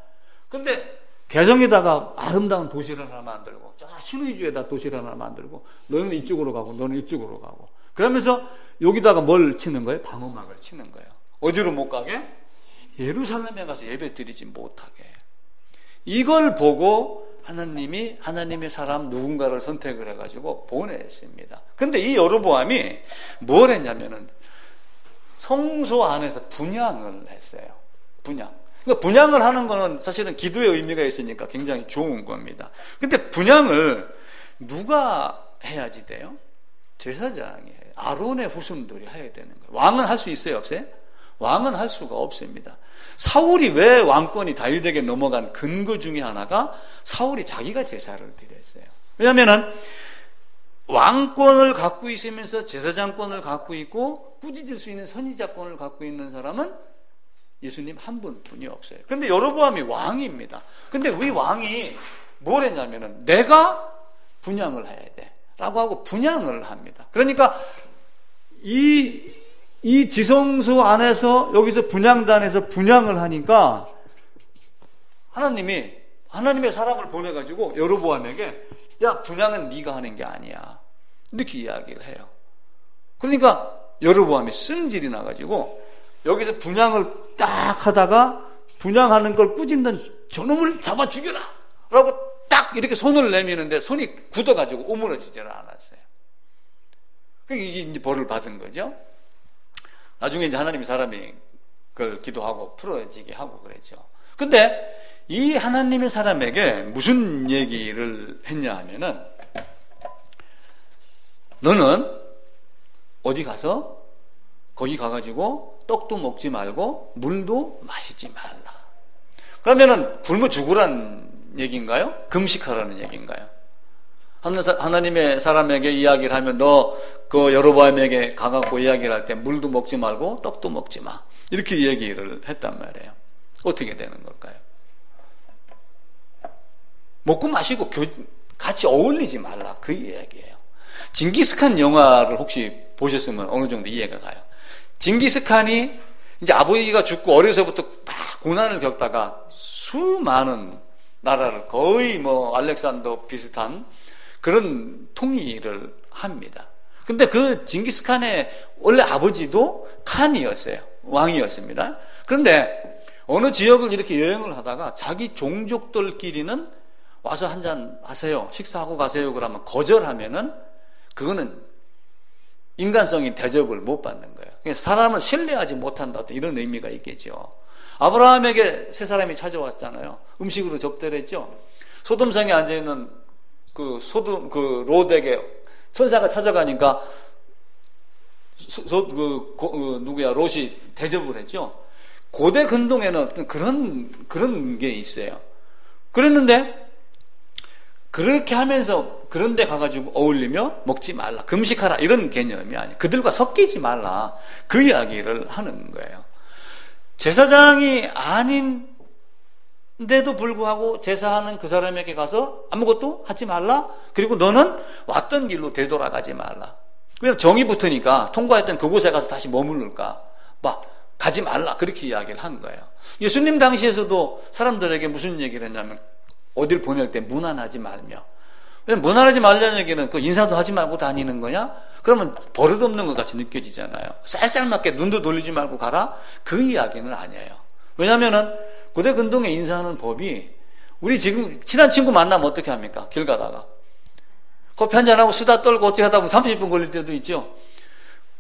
근데 개성에다가 아름다운 도시를 하나 만들고, 저 신의주에다 도시를 하나 만들고, 너는 이쪽으로 가고 너는 이쪽으로 가고, 그러면서 여기다가 뭘 치는 거예요? 방어막을 치는 거예요. 어디로 못 가게? 예루살렘에 가서 예배 드리지 못하게. 이걸 보고 하나님이 하나님의 사람 누군가를 선택을 해가지고 보냈습니다. 근데 이 여로보암이 뭘 했냐면은 성소 안에서 분향을 했어요. 분향. 그러니까 분향을 하는 거는 사실은 기도의 의미가 있으니까 굉장히 좋은 겁니다. 근데 분향을 누가 해야지 돼요? 제사장이 해요. 아론의 후손들이 해야 되는 거예요. 왕은 할 수 있어요, 없어요? 왕은 할 수가 없습니다. 사울이 왜 왕권이 다윗에게 넘어간 근거 중에 하나가 사울이 자기가 제사를 드렸어요. 왜냐하면 왕권을 갖고 있으면서 제사장권을 갖고 있고 꾸짖을 수 있는 선지자권을 갖고 있는 사람은 예수님 한 분뿐이 없어요. 그런데 여로보암이 왕입니다. 근데 이 왕이 뭘 했냐면은 내가 분향을 해야 돼 라고 하고 분향을 합니다. 그러니까 이 지성소 안에서 여기서 분향단에서 분향을 하니까 하나님의 사람을 보내가지고 여로보암에게 야, 분향은 네가 하는 게 아니야 이렇게 이야기를 해요. 그러니까 여로보암이 승질이 나가지고 여기서 분향을 딱 하다가 분향하는 걸 꾸짖는 저놈을 잡아 죽여라 라고 딱 이렇게 손을 내미는데 손이 굳어가지고 오므러지질 않았어요. 그러니까 이게 이제 벌을 받은 거죠. 나중에 이제 하나님이 사람이 그걸 기도하고 풀어지게 하고 그랬죠. 근데 이 하나님의 사람에게 무슨 얘기를 했냐 하면은 너는 어디 가서 거기 가가지고 떡도 먹지 말고 물도 마시지 말라. 그러면은 굶어 죽으란 얘기인가요? 금식하라는 얘기인가요? 하나님의 사람에게 이야기를 하면 너 그 여로보암에게 가갖고 이야기를 할 때 물도 먹지 말고 떡도 먹지 마 이렇게 얘기를 했단 말이에요. 어떻게 되는 걸까요? 먹고 마시고 같이 어울리지 말라 그 이야기예요. 징기스칸 영화를 혹시 보셨으면 어느 정도 이해가 가요. 징기스칸이 이제 아버지가 죽고 어려서부터 막 고난을 겪다가 수많은 나라를 거의 알렉산더 비슷한 그런 통일을 합니다. 근데 그 징기스칸의 원래 아버지도 칸이었어요. 왕이었습니다. 그런데 어느 지역을 이렇게 여행을 하다가 자기 종족들끼리는 와서 한잔 하세요. 식사하고 가세요. 그러면 거절하면은 그거는 인간성이 대접을 못 받는 거예요. 사람을 신뢰하지 못한다. 이런 의미가 있겠죠. 아브라함에게 세 사람이 찾아왔잖아요. 음식으로 접대를 했죠. 소돔성에 앉아있는 그 롯에게 천사가 찾아가니까 롯이 대접을 했죠. 고대 근동에는 어떤 그런 게 있어요. 그랬는데 그렇게 하면서 그런 데 가가지고 어울리며 먹지 말라, 금식하라 이런 개념이 아니에요. 그들과 섞이지 말라, 그 이야기를 하는 거예요. 제사장이 아닌데도 불구하고 제사하는 그 사람에게 가서 아무것도 하지 말라, 그리고 너는 왔던 길로 되돌아가지 말라. 왜냐면 정이 붙으니까 통과했던 그곳에 가서 다시 머무를까 봐 가지 말라, 그렇게 이야기를 한 거예요. 예수님 당시에서도 사람들에게 무슨 얘기를 했냐면 어딜 보낼 때 무난하지 말며, 왜냐면 무난하지 말라는 얘기는 그 인사도 하지 말고 다니는 거냐? 그러면 버릇없는 것 같이 느껴지잖아요. 쌀쌀맞게 눈도 돌리지 말고 가라? 그 이야기는 아니에요. 왜냐면은 고대 근동에 인사하는 법이, 우리 지금 친한 친구 만나면 어떻게 합니까? 길 가다가 커피 한잔하고 수다 떨고 어찌 하다 보면 30분 걸릴 때도 있죠.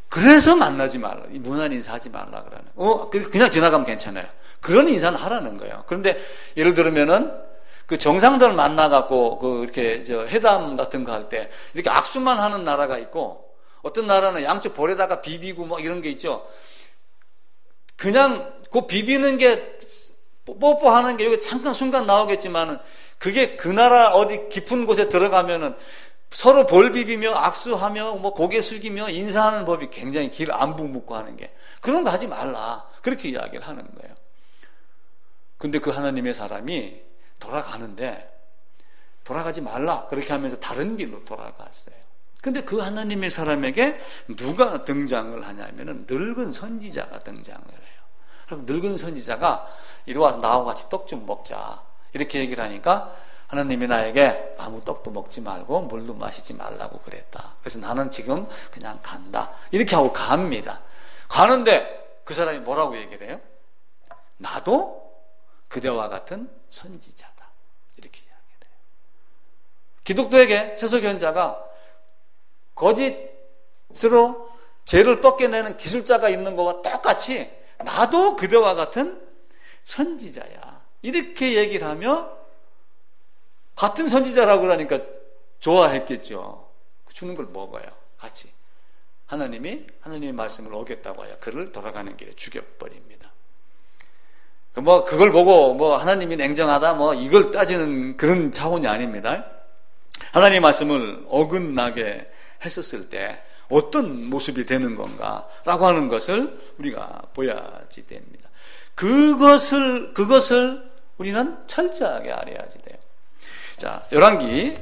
그래서 만나지 말라, 무난 인사하지 말라 그러는. 그냥 지나가면 괜찮아요. 그런 인사는 하라는 거예요. 그런데 예를 들면은 그 정상들 만나갖고 그 이렇게 회담 같은 거 할 때 이렇게 악수만 하는 나라가 있고, 어떤 나라는 양쪽 볼에다가 비비고 뭐 이런 게 있죠. 그냥 그 비비는 게 뽀뽀하는 게 여기 잠깐 순간 나오겠지만은 그게 그 나라 어디 깊은 곳에 들어가면은 서로 볼 비비며 악수하며 뭐 고개 숙이며 인사하는 법이 굉장히 길 안부 묻고 하는 게, 그런 거 하지 말라, 그렇게 이야기를 하는 거예요. 근데 그 하나님의 사람이 돌아가는데 돌아가지 말라 그렇게 하면서 다른 길로 돌아갔어요. 근데 그 하나님의 사람에게 누가 등장을 하냐면은 늙은 선지자가 등장을 해요. 그럼 늙은 선지자가 이리 와서 나하고 같이 떡 좀 먹자 이렇게 얘기를 하니까, 하나님이 나에게 아무 떡도 먹지 말고 물도 마시지 말라고 그랬다. 그래서 나는 지금 그냥 간다, 이렇게 하고 갑니다. 가는데 그 사람이 뭐라고 얘기를 해요? 나도 그대와 같은 선지자다, 이렇게 이야기를 해요. 기독교에게 세속현자가 거짓으로 죄를 벗겨내는 기술자가 있는 것과 똑같이 나도 그대와 같은 선지자야, 이렇게 얘기를 하며, 같은 선지자라고 그러니까 좋아했겠죠. 주는 걸 먹어요, 같이. 하나님의 말씀을 어겼다고 하여 그를 돌아가는 길에 죽여버립니다. 그걸 보고 하나님이 냉정하다 이걸 따지는 그런 차원이 아닙니다. 하나님의 말씀을 어긋나게 했었을 때 어떤 모습이 되는 건가라고 하는 것을 우리가 보야지 됩니다. 그것을 우리는 철저하게 알아야지 돼요. 자, 열왕기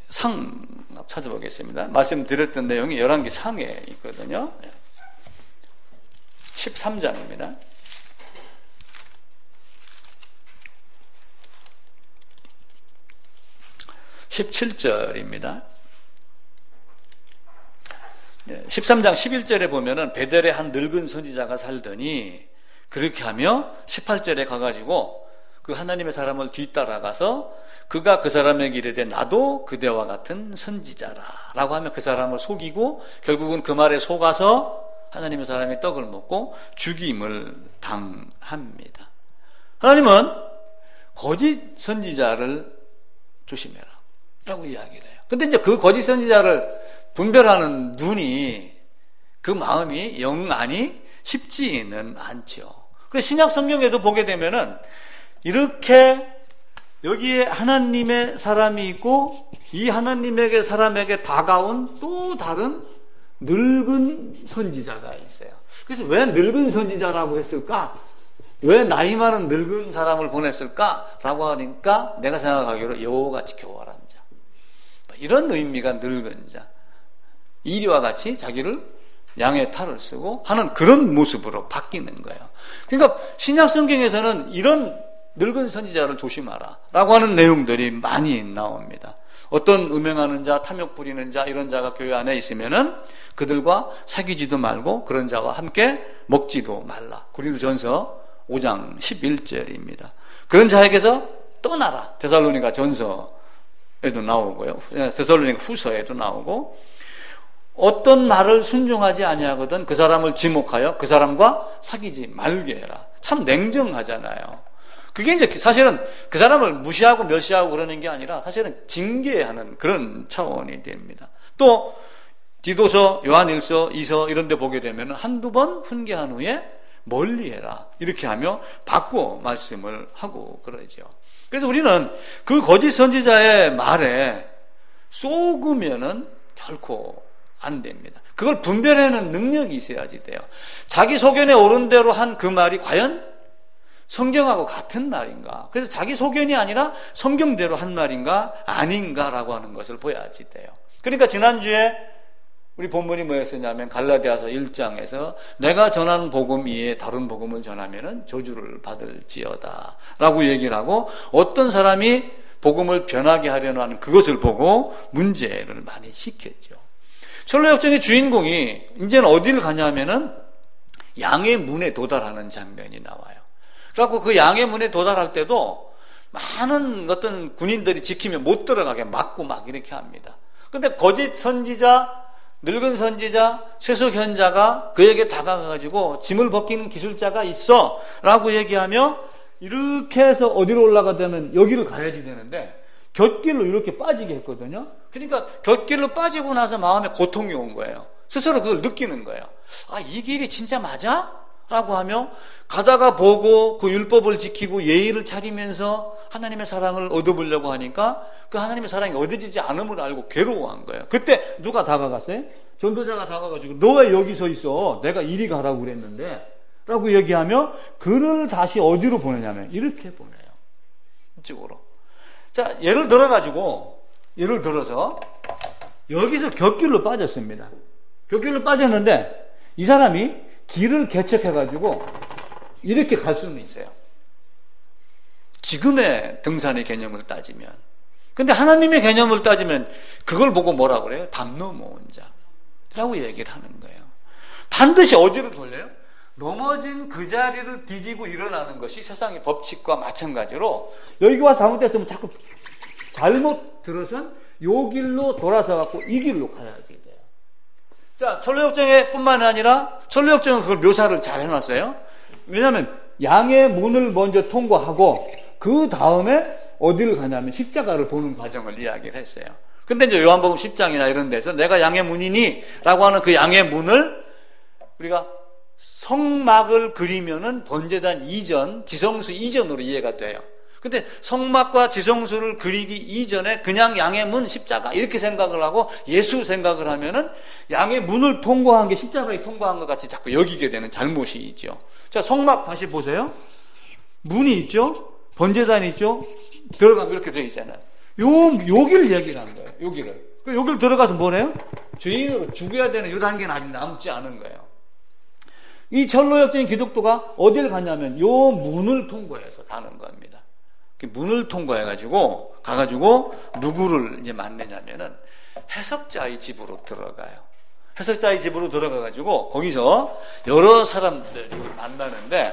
상 찾아보겠습니다. 말씀드렸던 내용이 열왕기 상에 있거든요. 13장입니다. 17절입니다. 13장 11절에 보면은 베델에 한 늙은 선지자가 살더니 그렇게 하며 18절에 가가지고 그 하나님의 사람을 뒤따라가서 그가 그 사람에게 이르되 나도 그대와 같은 선지자라 라고 하며 그 사람을 속이고 결국은 그 말에 속아서 하나님의 사람이 떡을 먹고 죽임을 당합니다. 하나님은 거짓 선지자를 조심해라 라고 이야기를 해요. 근데 이제 그 거짓 선지자를 분별하는 눈이, 그 마음이 영안이 쉽지는 않죠. 그래서 신약 성경에도 보게 되면은 이렇게 여기에 하나님의 사람이 있고 이 하나님의 사람에게 다가온 또 다른 늙은 선지자가 있어요. 그래서 왜 늙은 선지자라고 했을까? 왜 나이 많은 늙은 사람을 보냈을까? 라고 하니까 내가 생각하기로 여호와같이 교활한 자, 이런 의미가 늙은 자, 이리와 같이 자기를 양의 탈을 쓰고 하는 그런 모습으로 바뀌는 거예요. 그러니까 신약 성경에서는 이런 늙은 선지자를 조심하라 라고 하는 내용들이 많이 나옵니다. 어떤 음행하는 자, 탐욕 부리는 자, 이런 자가 교회 안에 있으면은 그들과 사귀지도 말고 그런 자와 함께 먹지도 말라. 고린도전서 5장 11절입니다. 그런 자에게서 떠나라. 데살로니가 전서에도 나오고요. 데살로니가 후서에도 나오고, 어떤 말을 순종하지 아니하거든 그 사람을 지목하여 그 사람과 사귀지 말게 해라. 참 냉정하잖아요. 그게 이제 사실은 그 사람을 무시하고 멸시하고 그러는 게 아니라 사실은 징계하는 그런 차원이 됩니다. 또 디도서, 요한일서, 이서 이런 데 보게 되면 한두 번 훈계한 후에 멀리해라. 이렇게 하며 바꿔 말씀을 하고 그러죠. 그래서 우리는 그 거짓 선지자의 말에 속으면은 결코 안 됩니다. 그걸 분별하는 능력이 있어야지 돼요. 자기 소견에 오른 대로 한 그 말이 과연 성경하고 같은 말인가? 그래서 자기 소견이 아니라 성경대로 한 말인가 아닌가라고 하는 것을 보야지 돼요. 그러니까 지난주에 우리 본문이 뭐였었냐면 갈라디아서 1장에서 내가 전한 복음 이외에 다른 복음을 전하면은 저주를 받을지어다 라고 얘기를 하고, 어떤 사람이 복음을 변하게 하려는 하는 그것을 보고 문제를 많이 시켰죠. 철로역정의 주인공이 이제는 어디를 가냐면은 양의 문에 도달하는 장면이 나와요. 그래갖고 그 양의 문에 도달할 때도 많은 어떤 군인들이 지키면 못 들어가게 막고 막 이렇게 합니다. 근데 거짓 선지자, 늙은 선지자, 쇠속현자가 그에게 다가가가지고 짐을 벗기는 기술자가 있어 라고 얘기하며 이렇게 해서 어디로 올라가자면 여기를 가야지 되는데 곁길로 이렇게 빠지게 했거든요. 그러니까 곁길로 빠지고 나서 마음에 고통이 온 거예요. 스스로 그걸 느끼는 거예요. 아, 이 길이 진짜 맞아? 라고 하며 가다가 보고 그 율법을 지키고 예의를 차리면서 하나님의 사랑을 얻어보려고 하니까 그 하나님의 사랑이 얻어지지 않음을 알고 괴로워한 거예요. 그때 누가 다가갔어요? 전도자가 다가가지고 너 왜 여기 서 있어? 내가 이리 가라고 그랬는데 라고 얘기하며 그를 다시 어디로 보내냐면 이렇게 보내요. 이쪽으로. 자, 예를 들어서 여기서 곁길로 빠졌습니다. 곁길로 빠졌는데 이 사람이 길을 개척해가지고 이렇게 갈 수는 있어요. 지금의 등산의 개념을 따지면. 근데 하나님의 개념을 따지면 그걸 보고 뭐라 그래요? 담 넘어온 자라고 얘기를 하는 거예요. 반드시 어디로 돌려요? 넘어진 그 자리를 디디고 일어나는 것이 세상의 법칙과 마찬가지로 여기 와서 잘못됐으면 자꾸 잘못 들어선 요 길로 돌아서 갖고 이 길로 가야지 돼요. 자, 철로역정에 뿐만 아니라 철로역정은 그걸 묘사를 잘 해놨어요. 왜냐하면 양의 문을 먼저 통과하고 그 다음에 어디를 가냐면 십자가를 보는 과정을 이야기를 했어요. 근데 이제 요한복음 10장이나 이런 데서 내가 양의 문이니 라고 하는 그 양의 문을 우리가 성막을 그리면은 번제단 이전, 지성수 이전으로 이해가 돼요. 근데 성막과 지성수를 그리기 이전에 그냥 양의 문, 십자가 이렇게 생각을 하고 예수 생각을 하면은 양의 문을 통과한 게 십자가에 통과한 것 같이 자꾸 여기게 되는 잘못이 있죠. 자, 성막 다시 보세요. 문이 있죠? 번제단이 있죠? 들어가면 이렇게 되어 있잖아요. 여기를 얘기를 하는 거예요. 여기를 들어가서 뭐래요? 죄인으로 죽여야 되는 이 단계는 아직 남지 않은 거예요. 이 철로역정인 기독교가 어디를 가냐면 요 문을 통과해서 가는 겁니다. 그 문을 통과해가지고 가가지고 누구를 이제 만나냐면은 해석자의 집으로 들어가요. 해석자의 집으로 들어가가지고 거기서 여러 사람들이 만나는데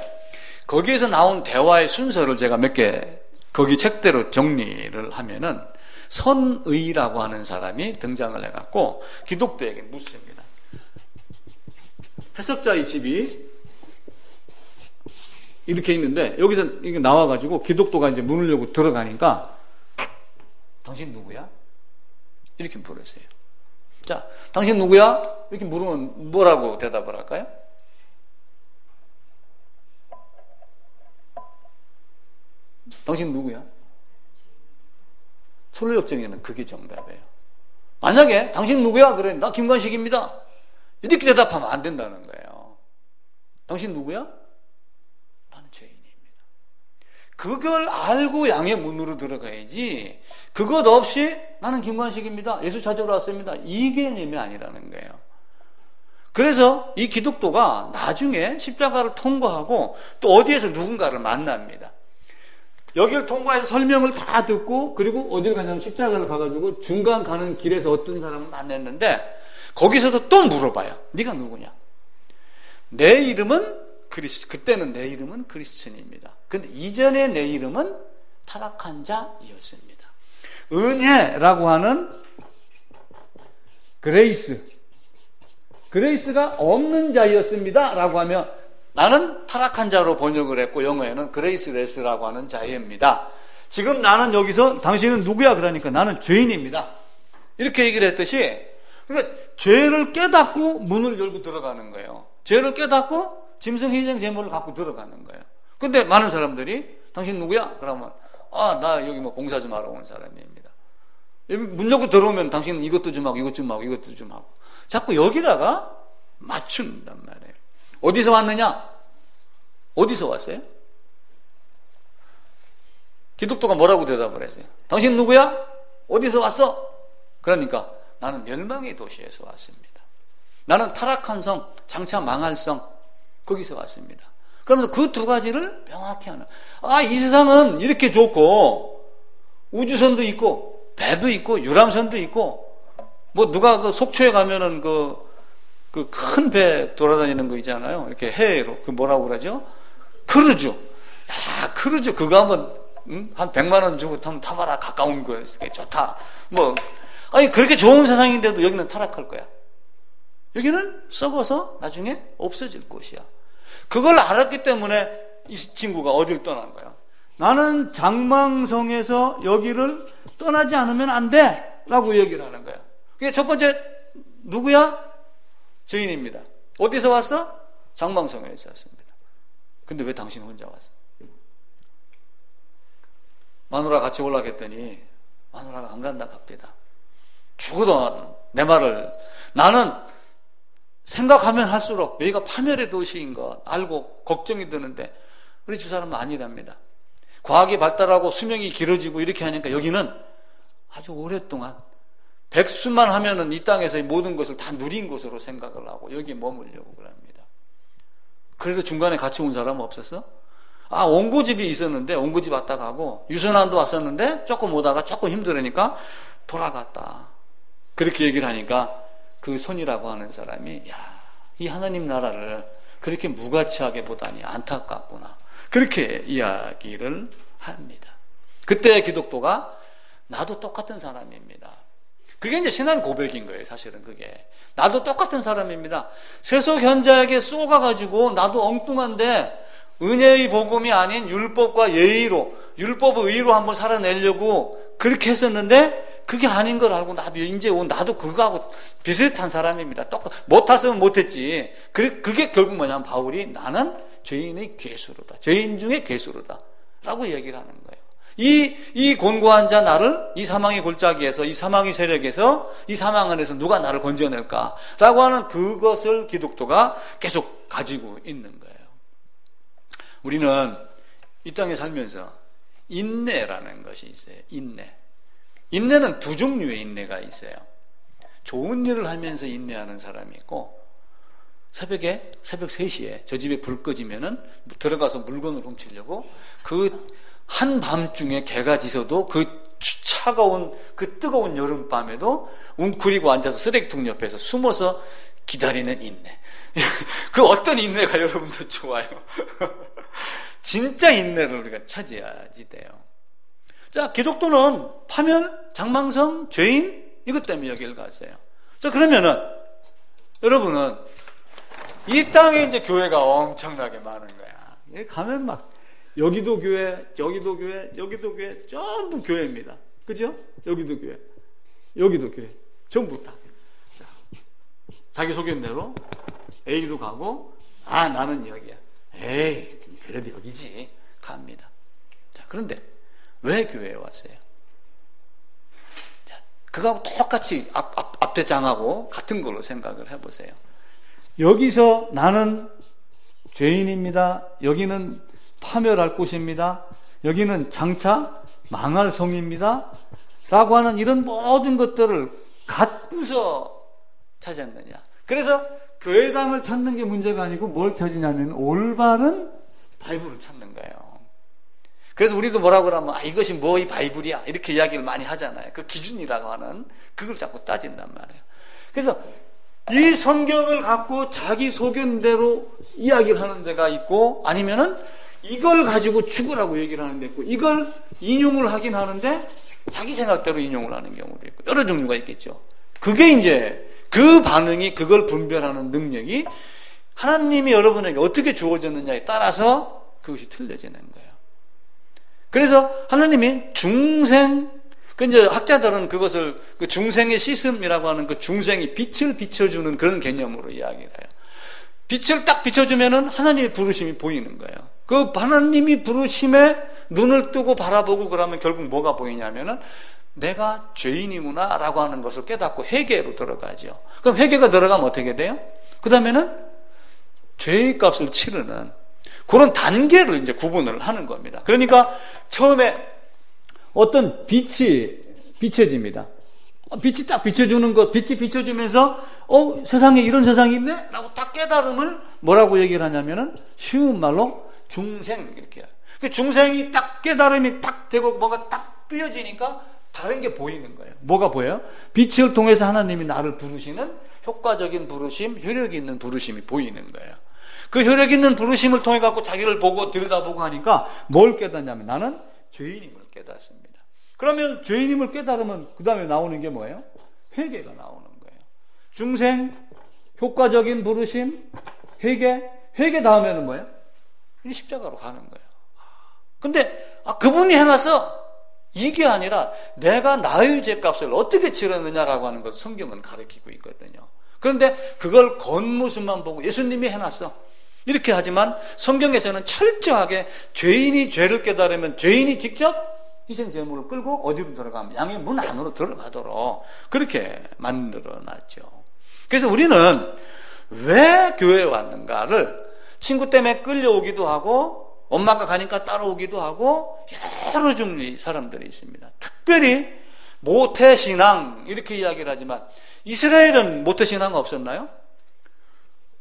거기에서 나온 대화의 순서를 제가 몇 개 거기 책대로 정리를 하면은 선의라고 하는 사람이 등장을 해갖고 기독교에게 묻습니다. 해석자의 집이 이렇게 있는데 여기서 이게 나와가지고 기독교가 이제 문을 열고 들어가니까 당신 누구야? 이렇게 물으세요. 자, 당신 누구야? 이렇게 물으면 뭐라고 대답을 할까요? 당신 누구야? 철로역정에는 그게 정답이에요. 만약에 당신 누구야? 그래, 나 김관식입니다. 이렇게 대답하면 안 된다는 거예요. 당신 누구야? 나는 죄인입니다. 그걸 알고 양의 문으로 들어가야지 그것 없이 나는 김관식입니다. 예수 찾으러 왔습니다. 이 개념이 아니라는 거예요. 그래서 이 기독교가 나중에 십자가를 통과하고 또 어디에서 누군가를 만납니다. 여기를 통과해서 설명을 다 듣고 그리고 어디를 가냐면 십자가를 가가지고 중간 가는 길에서 어떤 사람을 만났는데 거기서도 또 물어봐요. 네가 누구냐? 내 이름은 그때는 내 이름은 크리스천입니다. 근데 이전에 내 이름은 타락한 자이었습니다. 은혜라고 하는 그레이스가 없는 자이었습니다 라고 하면 나는 타락한 자로 번역을 했고 영어에는 그레이스레스라고 하는 자입니다. 지금 나는 여기서 당신은 누구야? 그러니까 나는 죄인입니다. 이렇게 얘기를 했듯이 그러니까 죄를 깨닫고 문을 열고 들어가는 거예요. 죄를 깨닫고 짐승 희생 제물을 갖고 들어가는 거예요. 근데 많은 사람들이 당신 누구야? 그러면 나 여기 뭐 봉사 좀 하러 온 사람입니다. 문 열고 들어오면 당신은 이것도 좀 하고 이것 좀 하고 이것도 좀 하고 자꾸 여기다가 맞춘단 말이에요. 어디서 왔느냐? 어디서 왔어요? 기독교가 뭐라고 대답을 했어요? 당신 누구야? 어디서 왔어? 그러니까 나는 멸망의 도시에서 왔습니다. 나는 타락한 성, 장차 망할 성, 거기서 왔습니다. 그러면서 그 두 가지를 명확히 하는. 이 세상은 이렇게 좋고 우주선도 있고 배도 있고 유람선도 있고 뭐 누가 그 속초에 가면은 그 큰 배 돌아다니는 거 있잖아요. 이렇게 해외로 그 뭐라고 그러죠? 크루즈. 크루즈 그거 한번 한 100만 원 주고 타봐라. 가까운 거야. 좋다. 그렇게 좋은 세상인데도 여기는 타락할 거야. 여기는 썩어서 나중에 없어질 곳이야. 그걸 알았기 때문에 이 친구가 어딜 떠난 거야. 나는 장망성에서 여기를 떠나지 않으면 안 돼! 라고 얘기를 하는 거야. 그게 첫 번째, 누구야? 죄인입니다. 어디서 왔어? 장망성에서 왔습니다. 근데 왜 당신 혼자 왔어? 마누라 같이 올라갔더니 마누라가 안 간다 갑니다. 죽어도 내 말을 나는 생각하면 할수록 여기가 파멸의 도시인 거 알고 걱정이 드는데 우리 집사람은 아니랍니다. 과학이 발달하고 수명이 길어지고 이렇게 하니까 여기는 아주 오랫동안 백수만 하면은 이 땅에서의 모든 것을 다 누린 곳으로 생각을 하고 여기에 머물려고 합니다. 그래도 중간에 같이 온 사람은 없었어? 원고집이 있었는데 원고집 왔다 가고 유선환도 왔었는데 조금 오다가 조금 힘들으니까 돌아갔다. 그렇게 얘기를 하니까 그 손이라고 하는 사람이 이 하나님 나라를 그렇게 무가치하게 보다니 안타깝구나. 그렇게 이야기를 합니다. 그때 기독교가 나도 똑같은 사람입니다. 그게 이제 신앙 고백인 거예요. 사실은 그게 나도 똑같은 사람입니다. 세속 현자에게 쏘가가지고 나도 엉뚱한데 은혜의 복음이 아닌 율법과 예의로 율법의 의로 한번 살아내려고 그렇게 했었는데 그게 아닌 걸 알고 나도 이제 나도 그거하고 비슷한 사람입니다. 못했으면 못했지. 그게 결국 뭐냐면 바울이 나는 죄인의 괴수로다. 죄인 중에 괴수로다. 라고 얘기를 하는 거예요. 이 곤고한 자 나를 이 사망의 골짜기에서 이 사망의 세력에서 이 사망 안에서 누가 나를 건져낼까? 라고 하는 그것을 기독교가 계속 가지고 있는 거예요. 우리는 이 땅에 살면서 인내라는 것이 있어요. 인내는 두 종류의 인내가 있어요. 좋은 일을 하면서 인내하는 사람이 있고 새벽 3시에 저 집에 불 꺼지면은 들어가서 물건을 훔치려고 그 한밤중에 개가 짖어도 그 차가운 그 뜨거운 여름밤에도 웅크리고 앉아서 쓰레기통 옆에서 숨어서 기다리는 인내. 그 어떤 인내가 여러분들 좋아요? 진짜 인내를 우리가 찾아야지 돼요. 자, 기독교는 파멸, 장망성, 죄인 이것 때문에 여기를 갔어요. 자, 그러면은 여러분은 이 땅에 이제 교회가 엄청나게 많은 거야. 여기 가면 막 여기도 교회, 여기도 교회, 여기도 교회, 전부 교회입니다. 그죠? 여기도 교회, 여기도 교회, 전부 다. 자, 자기 소개한 대로 A도 가고, 나는 여기야. 에이, 그래도 여기지. 갑니다. 자, 그런데 왜 교회에 왔어요? 자, 그거하고 똑같이 앞에 장하고 같은 걸로 생각을 해보세요. 여기서 나는 죄인입니다. 여기는 파멸할 곳입니다. 여기는 장차 망할 성입니다. 라고 하는 이런 모든 것들을 갖고서 찾았느냐. 그래서 교회당을 찾는 게 문제가 아니고 뭘 찾으냐면 올바른 바이블을 찾는 거예요. 그래서 우리도 뭐라고 그러면 이것이 뭐 이 바이블이야 이렇게 이야기를 많이 하잖아요. 그 기준이라고 하는 그걸 자꾸 따진단 말이에요. 그래서 이 성경을 갖고 자기 소견대로 이야기를 하는 데가 있고 아니면은 이걸 가지고 죽으라고 얘기를 하는 데 있고 이걸 인용을 하긴 하는데 자기 생각대로 인용을 하는 경우도 있고 여러 종류가 있겠죠. 그게 이제 그 반응이 그걸 분별하는 능력이 하나님이 여러분에게 어떻게 주어졌느냐에 따라서 그것이 틀려지는 거예요. 그래서 하나님이 중생, 이제 학자들은 그것을 그 중생의 시스템이라고 하는 그 중생이 빛을 비춰주는 그런 개념으로 이야기를 해요. 빛을 딱 비춰주면은 하나님의 부르심이 보이는 거예요. 그 하나님이 부르심에 눈을 뜨고 바라보고 그러면 결국 뭐가 보이냐면은 내가 죄인이구나 라고 하는 것을 깨닫고 회개로 들어가죠. 그럼 회개가 들어가면 어떻게 돼요? 그 다음에는 죄의 값을 치르는 그런 단계를 이제 구분을 하는 겁니다. 그러니까 처음에 어떤 빛이 비춰집니다. 빛이 딱 비춰주는 것, 빛이 비춰주면서 세상에 이런 세상이 있네? 라고 딱 깨달음을 뭐라고 얘기를 하냐면은 쉬운 말로 중생 이렇게 해요. 그 중생이 딱 깨달음이 딱 되고 뭐가 딱 뜨여지니까 다른 게 보이는 거예요. 뭐가 보여요? 빛을 통해서 하나님이 나를 부르시는 효과적인 부르심, 효력 있는 부르심이 보이는 거예요. 그 효력 있는 부르심을 통해 갖고 자기를 보고 들여다보고 하니까 뭘 깨닫냐면 나는 죄인임을 깨닫습니다. 그러면 죄인임을 깨달으면 그 다음에 나오는 게 뭐예요? 회개가 나오는 거예요. 중생, 효과적인 부르심, 회개 다음에는 뭐예요? 십자가로 가는 거예요. 근데 그분이 해놔서 이게 아니라 내가 나의 죄값을 어떻게 치렀느냐라고 하는 것을 성경은 가르치고 있거든요. 그런데 그걸 겉모습만 보고 예수님이 해놨어 이렇게 하지만 성경에서는 철저하게 죄인이 죄를 깨달으면 죄인이 직접 희생 제물을 끌고 어디로 들어가면 양의 문 안으로 들어가도록 그렇게 만들어놨죠. 그래서 우리는 왜 교회에 왔는가를 친구 때문에 끌려오기도 하고 엄마가 가니까 따라오기도 하고 여러 종류의 사람들이 있습니다. 특별히 모태신앙 이렇게 이야기를 하지만 이스라엘은 모태신앙 없었나요?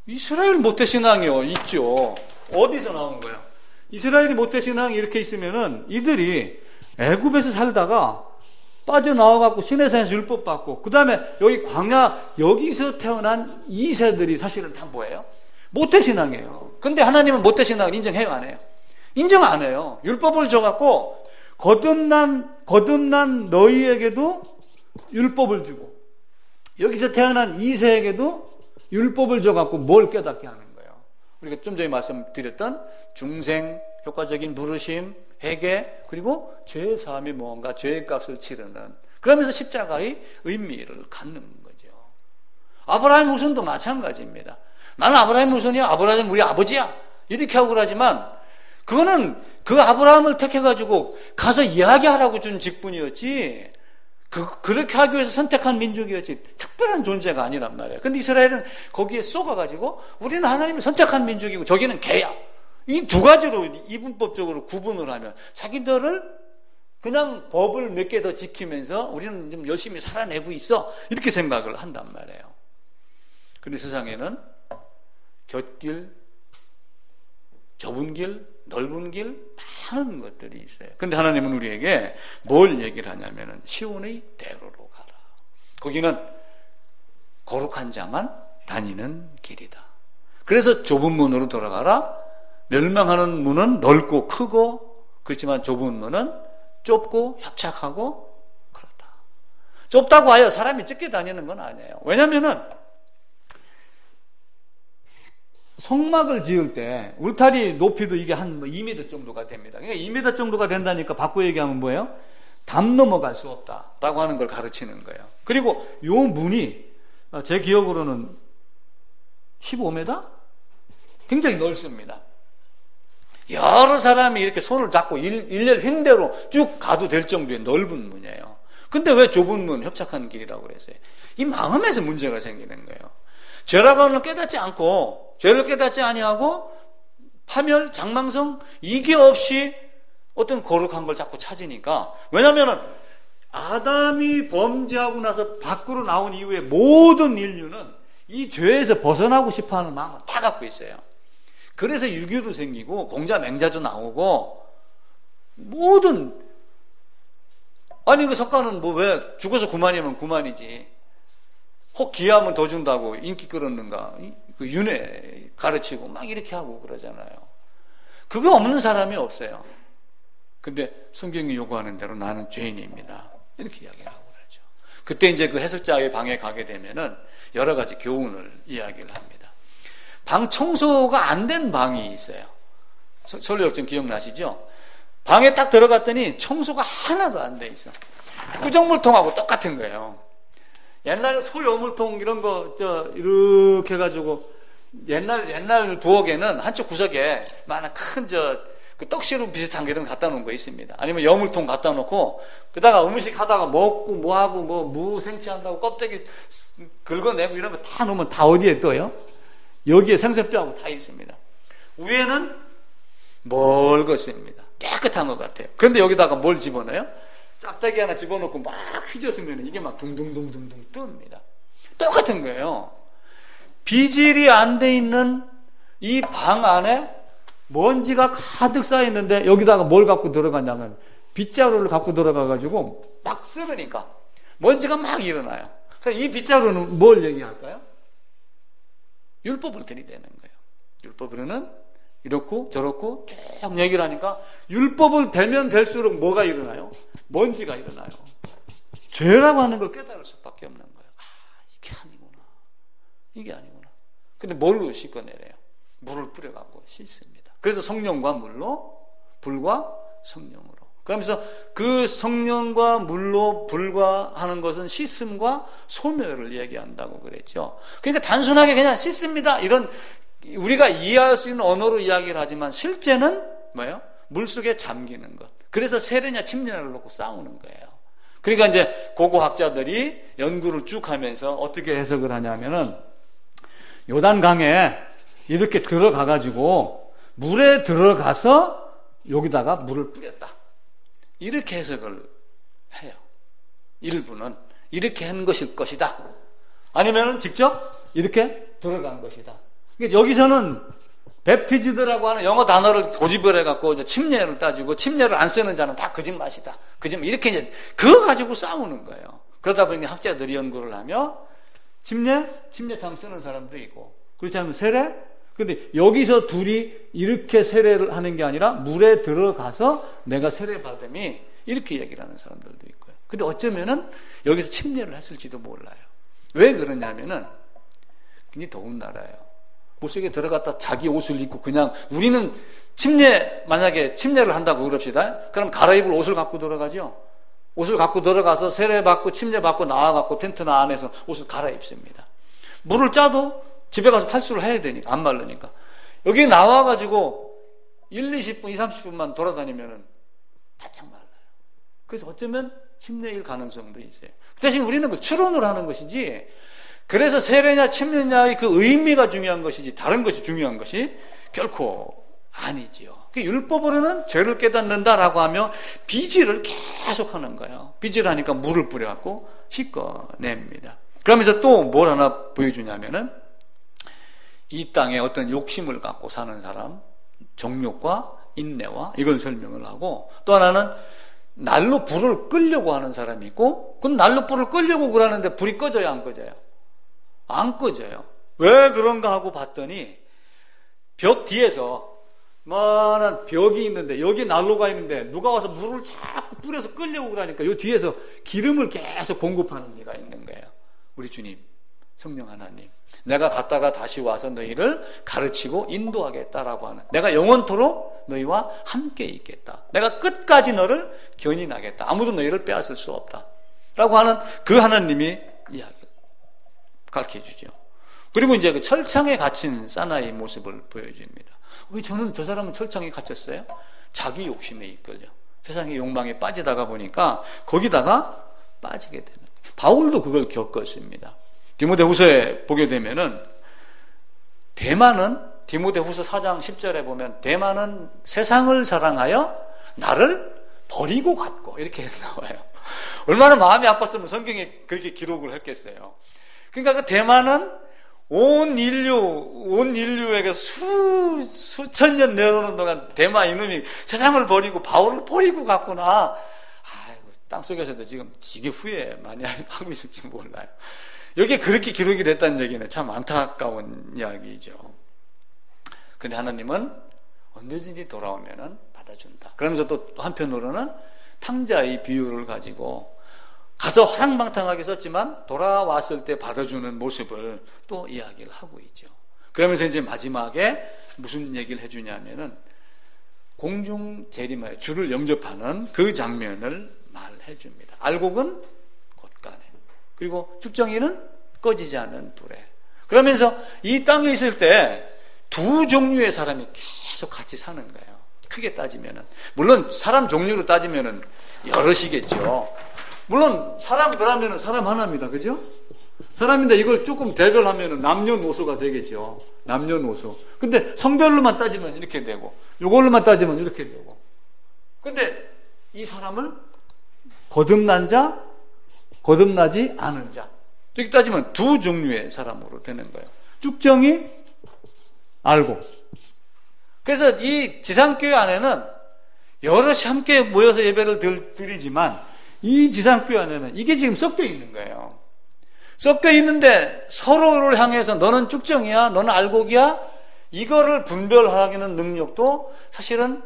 이스라엘 모태신앙이요 있죠. 어디서 나온 거예요? 이스라엘이 모태신앙이 이렇게 있으면은 이들이 애굽에서 살다가 빠져나와갖고 시내산에서 율법 받고 그 다음에 여기 광야 여기서 태어난 2세들이 사실은 다 뭐예요? 모태신앙이에요. 근데 하나님은 모태신앙을 인정해요 안 해요? 인정 안 해요. 율법을 줘갖고 거듭난 너희에게도 율법을 주고 여기서 태어난 2세에게도 율법을 줘갖고 뭘 깨닫게 하는 거예요. 우리가 좀 전에 말씀드렸던 중생, 효과적인 부르심, 회개, 그리고 죄 사함이 뭔가 죄의 값을 치르는 그러면서 십자가의 의미를 갖는 거죠. 아브라함 후손도 마찬가지입니다. 나는 아브라함 후손이야. 아브라함은 우리 아버지야. 이렇게 하고 그러지만 그거는 그 아브라함을 택해가지고 가서 이야기하라고 준 직분이었지 그렇게 하기 위해서 선택한 민족이었지 특별한 존재가 아니란 말이에요. 근데 이스라엘은 거기에 쏘가가지고 우리는 하나님을 선택한 민족이고 저기는 개야. 이 두 가지로 이분법적으로 구분을 하면 자기들을 그냥 법을 몇 개 더 지키면서 우리는 좀 열심히 살아내고 있어 이렇게 생각을 한단 말이에요. 근데 세상에는 곁길, 좁은 길, 넓은 길 많은 것들이 있어요. 근데 하나님은 우리에게 뭘 얘기를 하냐면은 시온의 대로로 가라. 거기는 거룩한 자만 다니는 길이다. 그래서 좁은 문으로 들어가라. 멸망하는 문은 넓고 크고 그렇지만 좁은 문은 좁고 협착하고 그렇다. 좁다고 하여 사람이 적게 다니는 건 아니에요. 왜냐면은 성막을 지을 때 울타리 높이도 이게 한 2m 정도가 됩니다. 그러니까 2m 정도가 된다니까 바꿔 얘기하면 뭐예요? 담 넘어갈 수 없다라고 하는 걸 가르치는 거예요. 그리고 요 문이 제 기억으로는 15m? 굉장히 넓습니다. 여러 사람이 이렇게 손을 잡고 일렬 횡대로 쭉 가도 될 정도의 넓은 문이에요. 근데 왜 좁은 문, 협착한 길이라고 그랬어요? 이 마음에서 문제가 생기는 거예요. 죄라고 하는 걸 깨닫지 않고 죄를 깨닫지 아니하고 파멸, 장망성 이게 없이 어떤 거룩한 걸 자꾸 찾으니까 왜냐하면 아담이 범죄하고 나서 밖으로 나온 이후에 모든 인류는 이 죄에서 벗어나고 싶어하는 마음을 다 갖고 있어요. 그래서 유교도 생기고 공자 맹자도 나오고 모든 아니 그 석가는 뭐 왜 죽어서 구만이면 구만이지 혹 기하면 더 준다고 인기 끌었는가 그 윤회 가르치고 막 이렇게 하고 그러잖아요. 그거 없는 사람이 없어요. 근데 성경이 요구하는 대로 나는 죄인입니다 이렇게 이야기를 하고 그러죠. 그때 이제 그 해설자의 방에 가게 되면은 여러 가지 교훈을 이야기를 합니다. 방 청소가 안 된 방이 있어요. 서울역정 기억나시죠? 방에 딱 들어갔더니 청소가 하나도 안 돼 있어. 구정물통하고 똑같은 거예요. 옛날에 소요물통 이런 거 이렇게 해가지고 옛날 부엌에는 한쪽 구석에 많은 큰 그 떡시루 비슷한 게 갖다 놓은 거 있습니다. 아니면 여물통 갖다 놓고 그다가 음식 하다가 먹고 뭐하고 무 생채한다고 껍데기 긁어내고 이런 거 다 놓으면 다 어디에 떠요? 여기에 생선뼈하고 다 있습니다. 위에는 멀겋습니다. 깨끗한 것 같아요. 그런데 여기다가 뭘 집어넣어요? 짝대기 하나 집어넣고 막 휘저으면 이게 막 둥둥둥둥둥 뜹니다. 똑같은 거예요. 비질이 안 돼 있는 이 방 안에 먼지가 가득 쌓여 있는데 여기다가 뭘 갖고 들어가냐면 빗자루를 갖고 들어가가지고 막 쓸으니까 먼지가 막 일어나요. 그래서 이 빗자루는 뭘 얘기할까요? 율법을 들이대는 거예요. 율법으로는 이렇고 저렇고 쭉 얘기를 하니까 율법을 대면 될수록 뭐가 일어나요? 먼지가 일어나요. 죄라고 하는 걸 깨달을 수밖에 없는 거예요. 이게 아니구나. 이게 아니구나. 근데 뭘로 씻어내래요? 물을 뿌려갖고 씻습니다. 그래서 성령과 물로, 불과 성령으로. 그러면서 그 성령과 물로, 불과 하는 것은 씻음과 소멸을 얘기한다고 그랬죠. 그러니까 단순하게 그냥 씻습니다. 이런 우리가 이해할 수 있는 언어로 이야기를 하지만 실제는 뭐예요? 물속에 잠기는 것. 그래서 세례냐 침례를 놓고 싸우는 거예요. 그러니까 이제 고고학자들이 연구를 쭉 하면서 어떻게 해석을 하냐면은 요단강에 이렇게 들어가가지고 물에 들어가서 여기다가 물을 뿌렸다. 이렇게 해석을 해요. 일부는 이렇게 한 것일 것이다. 아니면은 직접 이렇게 들어간 것이다. 그러니까 여기서는 뵙티즈드라고 하는 영어 단어를 고집을 해갖고 이제 침례를 따지고 침례를 안 쓰는 자는 다 거짓말이다. 거짓말 이렇게 이제 그거 가지고 싸우는 거예요. 그러다 보니 학자들이 연구를 하며 침례탕 쓰는 사람도 있고 그렇지 않으면 세례? 근데 여기서 둘이 이렇게 세례를 하는 게 아니라 물에 들어가서 내가 세례 받음이 이렇게 얘기를 하는 사람들도 있고요. 근데 어쩌면은 여기서 침례를 했을지도 몰라요. 왜 그러냐면은 굉장히 더운 나라예요. 물속에 들어갔다 자기 옷을 입고 그냥 우리는 만약에 침례를 한다고 그럽시다. 그럼 갈아입을 옷을 갖고 들어가죠. 옷을 갖고 들어가서 세례 받고 침례 받고 나와갖고 텐트나 안에서 옷을 갈아입습니다. 물을 짜도 집에 가서 탈수를 해야 되니까 안 마르니까 여기 나와가지고 20분, 30분만 돌아다니면은 바짝 말라요. 그래서 어쩌면 침례일 가능성도 있어요. 그 대신 우리는 그 추론을 하는 것이지 그래서 세례냐 침례냐의 그 의미가 중요한 것이지 다른 것이 중요한 것이 결코 아니지요. 율법으로는 죄를 깨닫는다라고 하며 비질을 계속하는 거예요. 비질하니까 물을 뿌려갖고 씻어냅니다. 그러면서 또 뭘 하나 보여주냐면은 이 땅에 어떤 욕심을 갖고 사는 사람, 정욕과 인내와 이걸 설명을 하고 또 하나는 날로 불을 끄려고 하는 사람이 있고 그럼 날로 불을 끄려고 그러는데 불이 꺼져요 안 꺼져요? 안 꺼져요. 왜 그런가 하고 봤더니 벽 뒤에서 만한 벽이 있는데 여기 난로가 있는데 누가 와서 물을 자꾸 뿌려서 끄려고 그러니까 요 뒤에서 기름을 계속 공급하는 이가 있는 거예요. 우리 주님, 성령 하나님, 내가 갔다가 다시 와서 너희를 가르치고 인도하겠다라고 하는, 내가 영원토록 너희와 함께 있겠다, 내가 끝까지 너를 견인하겠다, 아무도 너희를 빼앗을 수 없다 라고 하는 그 하나님이 이야기 가르쳐 주죠. 그리고 이제 그 철창에 갇힌 사나이의 모습을 보여줍니다. 왜 저는 저 사람은 철창에 갇혔어요? 자기 욕심에 이끌려 세상의 욕망에 빠지다가 보니까 거기다가 빠지게 되는 거예요. 바울도 그걸 겪었습니다. 디모데후서에 보게 되면은 대만은 디모데후서 4장 10절에 보면 대만은 세상을 사랑하여 나를 버리고 갔고 이렇게 나와요. 얼마나 마음이 아팠으면 성경에 그렇게 기록을 했겠어요. 그러니까 그 대만은 온 인류에게 수천 년 내려오는 동안 대만 이놈이 세상을 버리고 바울을 버리고 갔구나. 아이고, 땅속에서도 지금 되게 후회 많이 하고 있을지 몰라요. 여기에 그렇게 기록이 됐다는 얘기는 참 안타까운 이야기죠. 근데 하나님은 언제든지 돌아오면은 받아준다. 그러면서 또 한편으로는 탕자의 비유를 가지고 가서 허랑방탕하게 썼지만 돌아왔을 때 받아주는 모습을 또 이야기를 하고 있죠. 그러면서 이제 마지막에 무슨 얘기를 해주냐면은 공중 재림하여 주를 영접하는 그 장면을 말해줍니다. 알곡은 곧 가네. 그리고 죽정이는 꺼지지 않는 불에. 그러면서 이 땅에 있을 때 두 종류의 사람이 계속 같이 사는 거예요. 크게 따지면은. 물론 사람 종류로 따지면은 여럿이겠죠. 물론 사람 그러면은 사람 하나입니다. 그죠? 사람인데 이걸 조금 대별하면은 남녀노소가 되겠죠. 남녀노소. 근데 성별로만 따지면 이렇게 되고, 이걸로만 따지면 이렇게 되고. 근데 이 사람을 거듭난 자, 거듭나지 않은 자. 이렇게 따지면 두 종류의 사람으로 되는 거예요. 쭉정이 알고. 그래서 이 지상교회 안에는 여럿이 함께 모여서 예배를 드리지만 이 지상교회 안에는 이게 지금 섞여 있는 거예요. 섞여 있는데 서로를 향해서 너는 쭉정이야, 너는 알곡이야, 이거를 분별하기는 능력도 사실은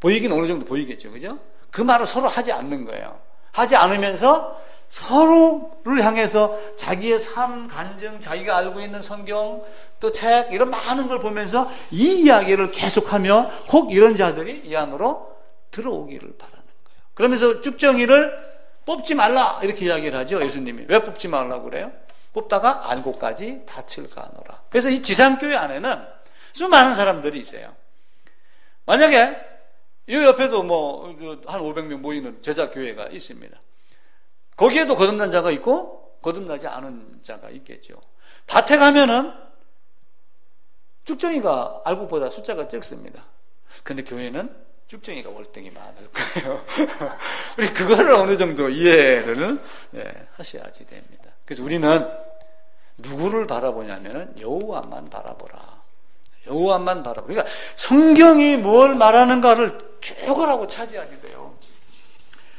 보이긴 어느 정도 보이겠죠. 그죠? 그 말을 서로 하지 않는 거예요. 하지 않으면서 서로를 향해서 자기의 삶, 간증, 자기가 알고 있는 성경, 또 책, 이런 많은 걸 보면서 이 이야기를 계속하며 혹 이런 자들이 이 안으로 들어오기를 바라는 거예요. 그러면서 쭉정이를 뽑지 말라 이렇게 이야기를 하죠. 예수님이. 왜 뽑지 말라고 그래요? 뽑다가 안고까지 다칠까 하노라. 그래서 이 지상교회 안에는 수많은 사람들이 있어요. 만약에 이 옆에도 한 500명 모이는 제자교회가 있습니다. 거기에도 거듭난 자가 있고 거듭나지 않은 자가 있겠죠. 밭에 가면은 쭉정이가 알곡보다 숫자가 적습니다. 근데 교회는 쭉정이가 월등히 많을 거예요. 우리 그거를 어느 정도 이해를 하셔야지 됩니다. 그래서 우리는 누구를 바라보냐면은 여호와만 바라보라. 여호와만 바라보라. 그러니까 성경이 뭘 말하는가를 쭉하고 차지하지 돼요.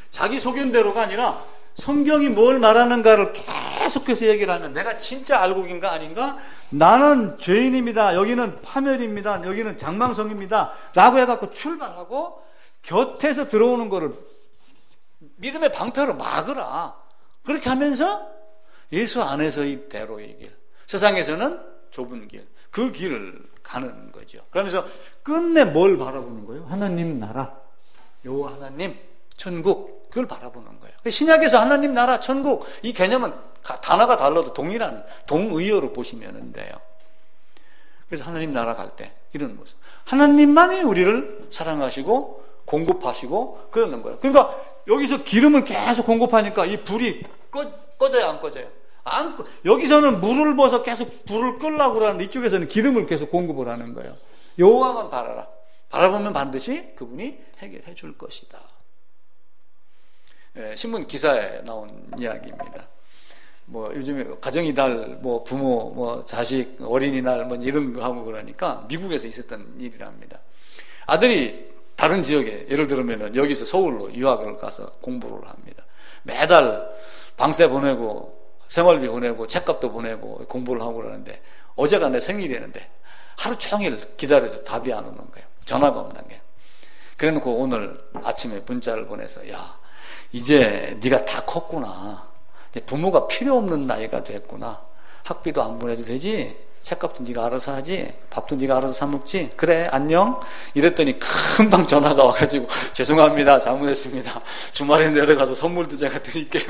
자기 소견대로가 아니라 성경이 뭘 말하는가를 계속해서 얘기를 하면 내가 진짜 알곡인가 아닌가? 나는 죄인입니다. 여기는 파멸입니다. 여기는 장망성입니다. 라고 해갖고 출발하고 곁에서 들어오는 거를 믿음의 방패로 막으라. 그렇게 하면서 예수 안에서의 대로의 길, 세상에서는 좁은 길, 그 길을 가는 거죠. 그러면서 끝내 뭘 바라보는 거예요? 하나님 나라, 여호와 하나님, 천국, 그걸 바라보는 거예요. 신약에서 하나님 나라, 천국, 이 개념은 단어가 달라도 동일한 동의어로 보시면 돼요. 그래서 하나님 나라 갈 때 이런 모습, 하나님만이 우리를 사랑하시고 공급하시고 그러는 거예요. 그러니까 여기서 기름을 계속 공급하니까 이 불이 꺼져요, 안 꺼져요? 여기서는 물을 부어서 계속 불을 끌려고 그러는데 이쪽에서는 기름을 계속 공급을 하는 거예요. 여호와만 바라라. 바라보면 반드시 그분이 해결해 줄 것이다. 신문 기사에 나온 이야기입니다. 요즘에 가정이달, 부모, 자식, 어린이날, 이런 거 하고 그러니까 미국에서 있었던 일이랍니다. 아들이 다른 지역에, 예를 들면 여기서 서울로 유학을 가서 공부를 합니다. 매달 방세 보내고, 생활비 보내고, 책값도 보내고, 공부를 하고 그러는데, 어제가 내 생일이었는데, 하루 종일 기다려도 답이 안 오는 거예요. 전화가 없는 게. 그래 놓고 오늘 아침에 문자를 보내서, 야, 이제 네가 다 컸구나. 이제 부모가 필요 없는 나이가 됐구나. 학비도 안 보내도 되지. 책값도 네가 알아서 하지. 밥도 네가 알아서 사 먹지. 그래, 안녕. 이랬더니 금방 전화가 와가지고 죄송합니다. 잘못했습니다. 주말에 내려가서 선물도 제가 드릴게요.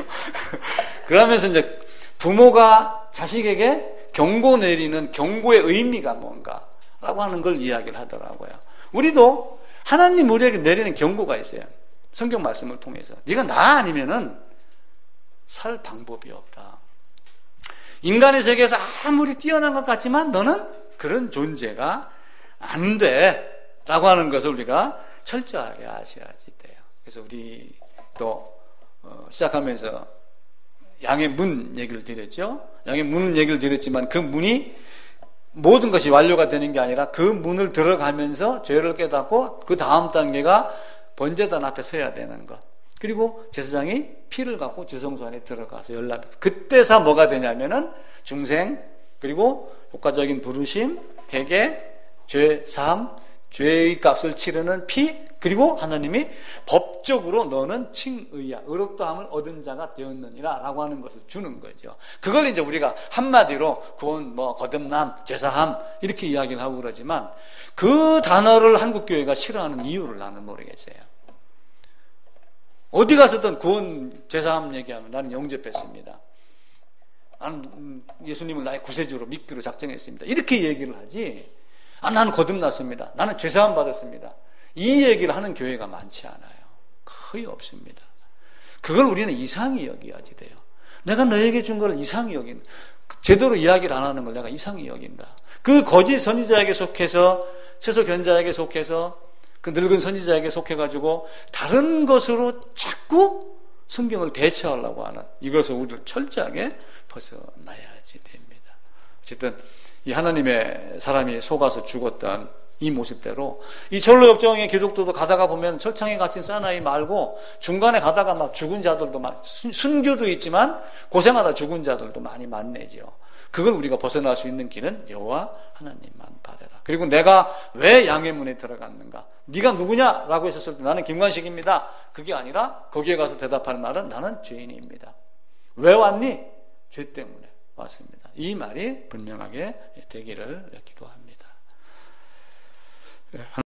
그러면서 이제 부모가 자식에게 경고 내리는 경고의 의미가 뭔가라고 하는 걸 이야기를 하더라고요. 우리도 하나님 우리에게 내리는 경고가 있어요. 성경 말씀을 통해서 네가 나 아니면은 살 방법이 없다. 인간의 세계에서 아무리 뛰어난 것 같지만 너는 그런 존재가 안 돼 라고 하는 것을 우리가 철저하게 아셔야지 돼요. 그래서 우리 또 시작하면서 양의 문 얘기를 드렸죠. 양의 문 얘기를 드렸지만 그 문이 모든 것이 완료가 되는 게 아니라 그 문을 들어가면서 죄를 깨닫고 그 다음 단계가 번제단 앞에 서야 되는 것. 그리고 제사장이 피를 갖고 지성소 안에 들어가서 연락. 그때서 뭐가 되냐면은 중생, 그리고 효과적인 부르심, 회개, 죄 사함, 죄의 값을 치르는 피, 그리고 하나님이 법적으로 너는 칭의야, 의롭다함을 얻은 자가 되었느니라 라고 하는 것을 주는 거죠. 그걸 이제 우리가 한마디로 구원, 거듭남, 죄사함 이렇게 이야기를 하고 그러지만 그 단어를 한국교회가 싫어하는 이유를 나는 모르겠어요. 어디 가서든 구원, 죄사함 얘기하면 나는 영접했습니다. 나는 예수님을 나의 구세주로 믿기로 작정했습니다. 이렇게 얘기를 하지. 나는 거듭났습니다. 나는 죄사함 받았습니다. 이 얘기를 하는 교회가 많지 않아요. 거의 없습니다. 그걸 우리는 이상히 여겨야지 돼요. 내가 너에게 준 걸 이상히 여긴다. 제대로 이야기를 안 하는 걸 내가 이상히 여긴다. 그 거짓 선지자에게 속해서, 채소 견자에게 속해서, 그 늙은 선지자에게 속해가지고 다른 것으로 자꾸 성경을 대체하려고 하는 이것을 우리를 철저하게 벗어나야지 됩니다. 어쨌든 이 하나님의 사람이 속아서 죽었던 이 모습대로 이 철로 역정의 기독도도 가다가 보면 철창에 갇힌 사나이 말고 중간에 가다가 막 죽은 자들도 많, 순교도 있지만 고생하다 죽은 자들도 많이 만나죠. 그걸 우리가 벗어날 수 있는 길은 여호와 하나님만 바라라. 그리고 내가 왜 양의 문에 들어갔는가? 네가 누구냐라고 했었을 때 나는 김관식입니다. 그게 아니라 거기에 가서 대답할 말은 나는 죄인입니다. 왜 왔니? 죄 때문에 왔습니다. 이 말이 분명하게 되기를 기도합니다.